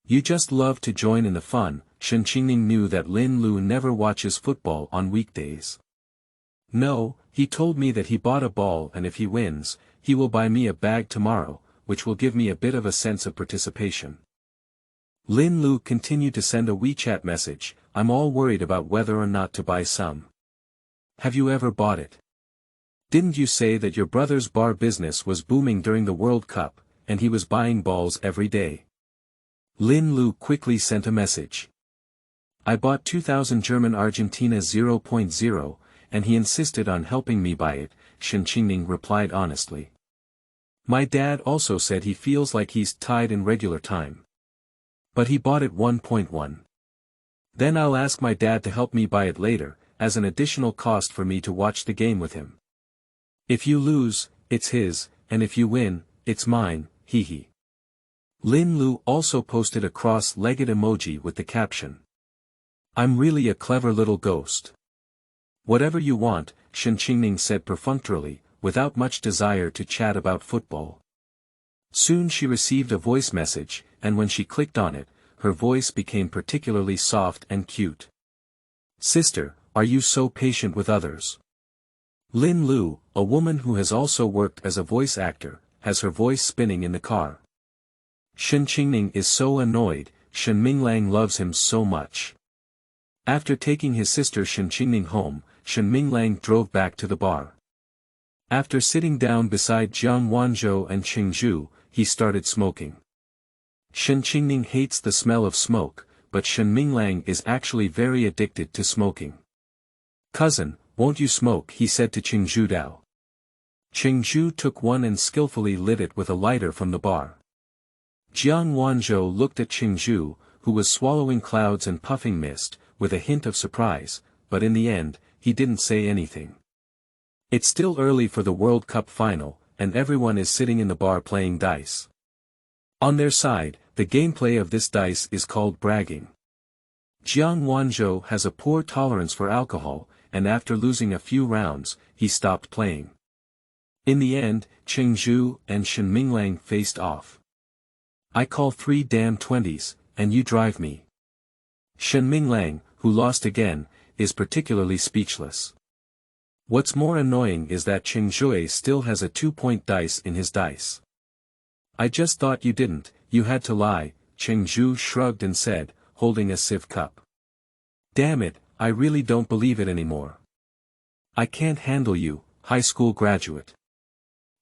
You just love to join in the fun, Shen Qingning knew that Lin Lu never watches football on weekdays. No, he told me that he bought a ball and if he wins, he will buy me a bag tomorrow, which will give me a bit of a sense of participation. Lin Lu continued to send a WeChat message, I'm all worried about whether or not to buy some. Have you ever bought it? Didn't you say that your brother's bar business was booming during the World Cup, and he was buying balls every day? Lin Lu quickly sent a message. I bought 2000 German Argentina 0.0, and he insisted on helping me buy it, Shen Qingning replied honestly. My dad also said he feels like he's tied in regular time. But he bought it 1.1. Then I'll ask my dad to help me buy it later, as an additional cost for me to watch the game with him. If you lose, it's his, and if you win, it's mine, hee. Lin Lu also posted a cross-legged emoji with the caption, "I'm really a clever little ghost." "Whatever you want," Shen Qingning said perfunctorily, without much desire to chat about football. Soon she received a voice message, and when she clicked on it, her voice became particularly soft and cute. "Sister, are you so patient with others?" Lin Lu, a woman who has also worked as a voice actor, has her voice spinning in the car. Shen Qingning is so annoyed, Shen Minglang loves him so much. After taking his sister Shen Qingning home, Shen Minglang drove back to the bar. After sitting down beside Jiang Wanzhou and Cheng Zhu, he started smoking. Shen Qingning hates the smell of smoke, but Shen Minglang is actually very addicted to smoking. "Cousin, won't you smoke?" he said to Cheng Zhu Dao. Cheng Zhu took one and skillfully lit it with a lighter from the bar. Jiang Wanzhou looked at Cheng Zhu, who was swallowing clouds and puffing mist, with a hint of surprise, but in the end, he didn't say anything. It's still early for the World Cup final, and everyone is sitting in the bar playing dice. On their side, the gameplay of this dice is called bragging. Jiang Wanzhou has a poor tolerance for alcohol, and after losing a few rounds, he stopped playing. In the end, Cheng Zhu and Shen Minglang faced off. "I call 3 damn 20s, and you drive me." Shen Minglang, who lost again, is particularly speechless. What's more annoying is that Cheng Zhu still has a 2-point dice in his dice. "I just thought you didn't, you had to lie," Cheng Zhu shrugged and said, holding a sieve cup. "Damn it, I really don't believe it anymore. I can't handle you, high school graduate."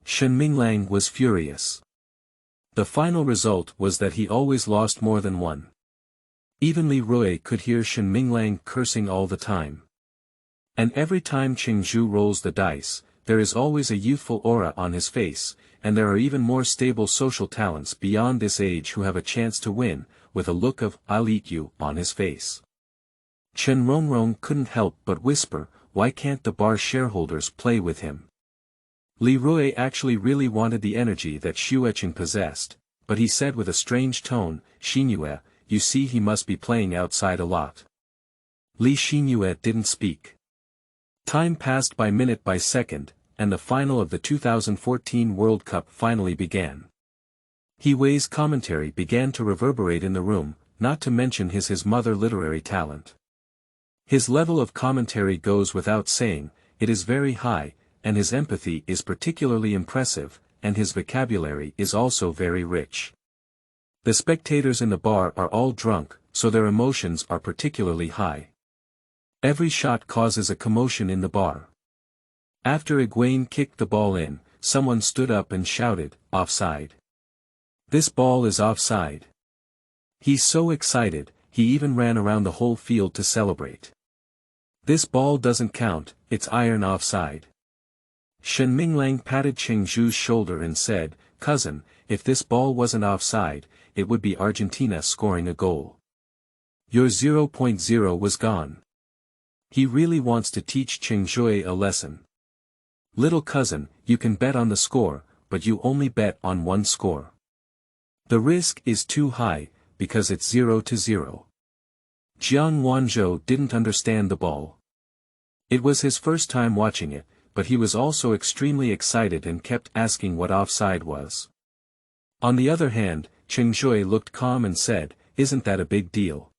Shen Minglang was furious. The final result was that he always lost more than one. Even Li Rui could hear Shen Minglang cursing all the time. And every time Cheng Zhu rolls the dice, there is always a youthful aura on his face, and there are even more stable social talents beyond this age who have a chance to win, with a look of "I'll eat you" on his face. Chen Rongrong couldn't help but whisper, "Why can't the bar shareholders play with him?" Li Rui actually really wanted the energy that Xueqing possessed, but he said with a strange tone, "Xinyue, you see he must be playing outside a lot." Li Xinyue didn't speak. Time passed by minute by second, and the final of the 2014 World Cup finally began. He Wei's commentary began to reverberate in the room, not to mention his mother literary talent. His level of commentary goes without saying, it is very high, and his empathy is particularly impressive, and his vocabulary is also very rich. The spectators in the bar are all drunk, so their emotions are particularly high. Every shot causes a commotion in the bar. After Higuain kicked the ball in, someone stood up and shouted, "Offside. This ball is offside." He's so excited, he even ran around the whole field to celebrate. "This ball doesn't count, it's iron offside." Shen Minglang patted Cheng Zhu's shoulder and said, "Cousin, if this ball wasn't offside, it would be Argentina scoring a goal. Your 0.0 was gone." He really wants to teach Cheng Zhu a lesson. "Little cousin, you can bet on the score, but you only bet on one score. The risk is too high, because it's 0-0. Jiang Wanzhou didn't understand the ball. It was his first time watching it, but he was also extremely excited and kept asking what offside was. On the other hand, Cheng Zhu looked calm and said, "Isn't that a big deal?"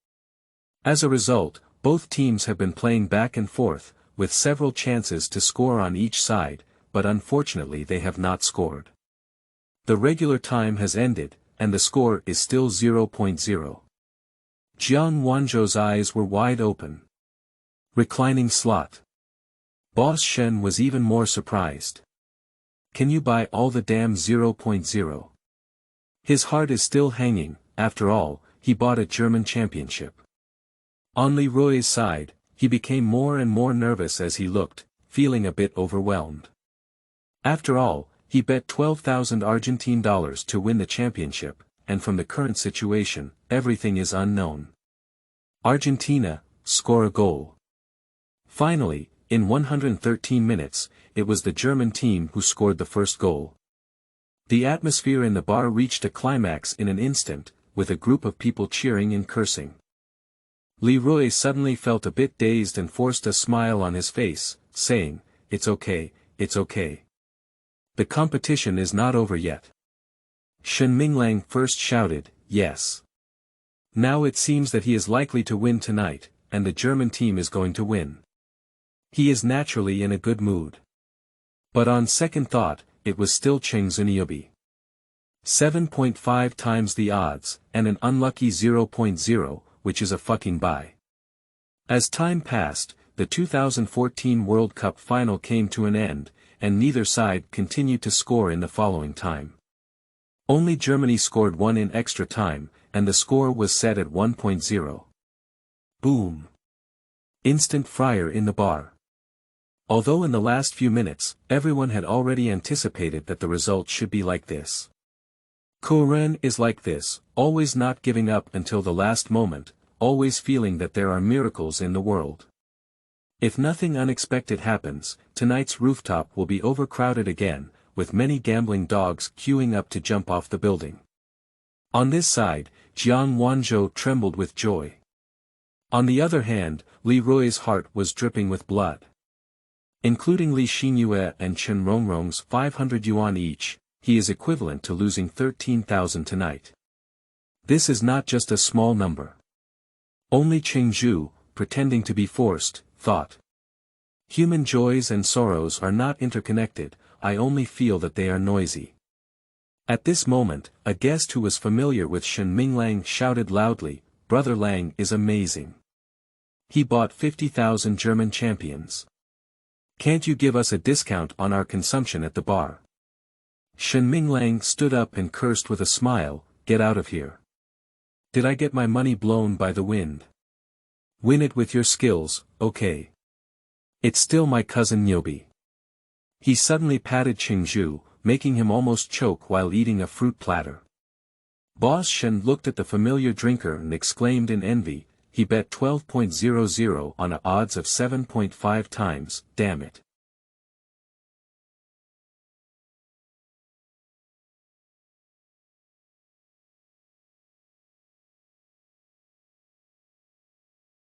As a result, both teams have been playing back and forth, with several chances to score on each side, but unfortunately they have not scored. The regular time has ended, and the score is still 0.0. Jiang Wanzhou's eyes were wide open. Reclining slot. Boss Shen was even more surprised. Can you buy all the damn 0.0? His heart is still hanging, after all, he bought a German championship. On Li Rui's side, he became more and more nervous as he looked, feeling a bit overwhelmed. After all, he bet 12,000 Argentine dollars to win the championship, and from the current situation, everything is unknown. Argentina, score a goal. Finally, in 113 minutes, it was the German team who scored the first goal. The atmosphere in the bar reached a climax in an instant, with a group of people cheering and cursing. Leroy suddenly felt a bit dazed and forced a smile on his face, saying, "It's okay, it's okay. The competition is not over yet." Shen Minglang first shouted, "Yes. Now it seems that he is likely to win tonight, and the German team is going to win." He is naturally in a good mood. But on second thought, it was still Cheng Zhu. 7.5 times the odds, and an unlucky 0.0, which is a fucking bye. As time passed, the 2014 World Cup final came to an end, and neither side continued to score in the following time. Only Germany scored one in extra time, and the score was set at 1.0. Boom. Instant fryer in the bar. Although in the last few minutes, everyone had already anticipated that the result should be like this. Korean is like this, always not giving up until the last moment, always feeling that there are miracles in the world. If nothing unexpected happens, tonight's rooftop will be overcrowded again, with many gambling dogs queuing up to jump off the building. On this side, Jiang Wanzhou trembled with joy. On the other hand, Leroy's heart was dripping with blood. Including Li Xinyue and Chen Rongrong's 500 yuan each, he is equivalent to losing 13,000 tonight. This is not just a small number. Only Cheng Zhu, pretending to be forced, thought. Human joys and sorrows are not interconnected, I only feel that they are noisy. At this moment, a guest who was familiar with Shen Minglang shouted loudly, "Brother Lang is amazing. He bought 50,000 German champions. Can't you give us a discount on our consumption at the bar?" Shen Minglang stood up and cursed with a smile, "Get out of here. Did I get my money blown by the wind? Win it with your skills, okay? It's still my cousin Nyobi." He suddenly patted Cheng Zhu, making him almost choke while eating a fruit platter. Boss Shen looked at the familiar drinker and exclaimed in envy, "He bet 12.00 on a odds of 7.5 times, damn it.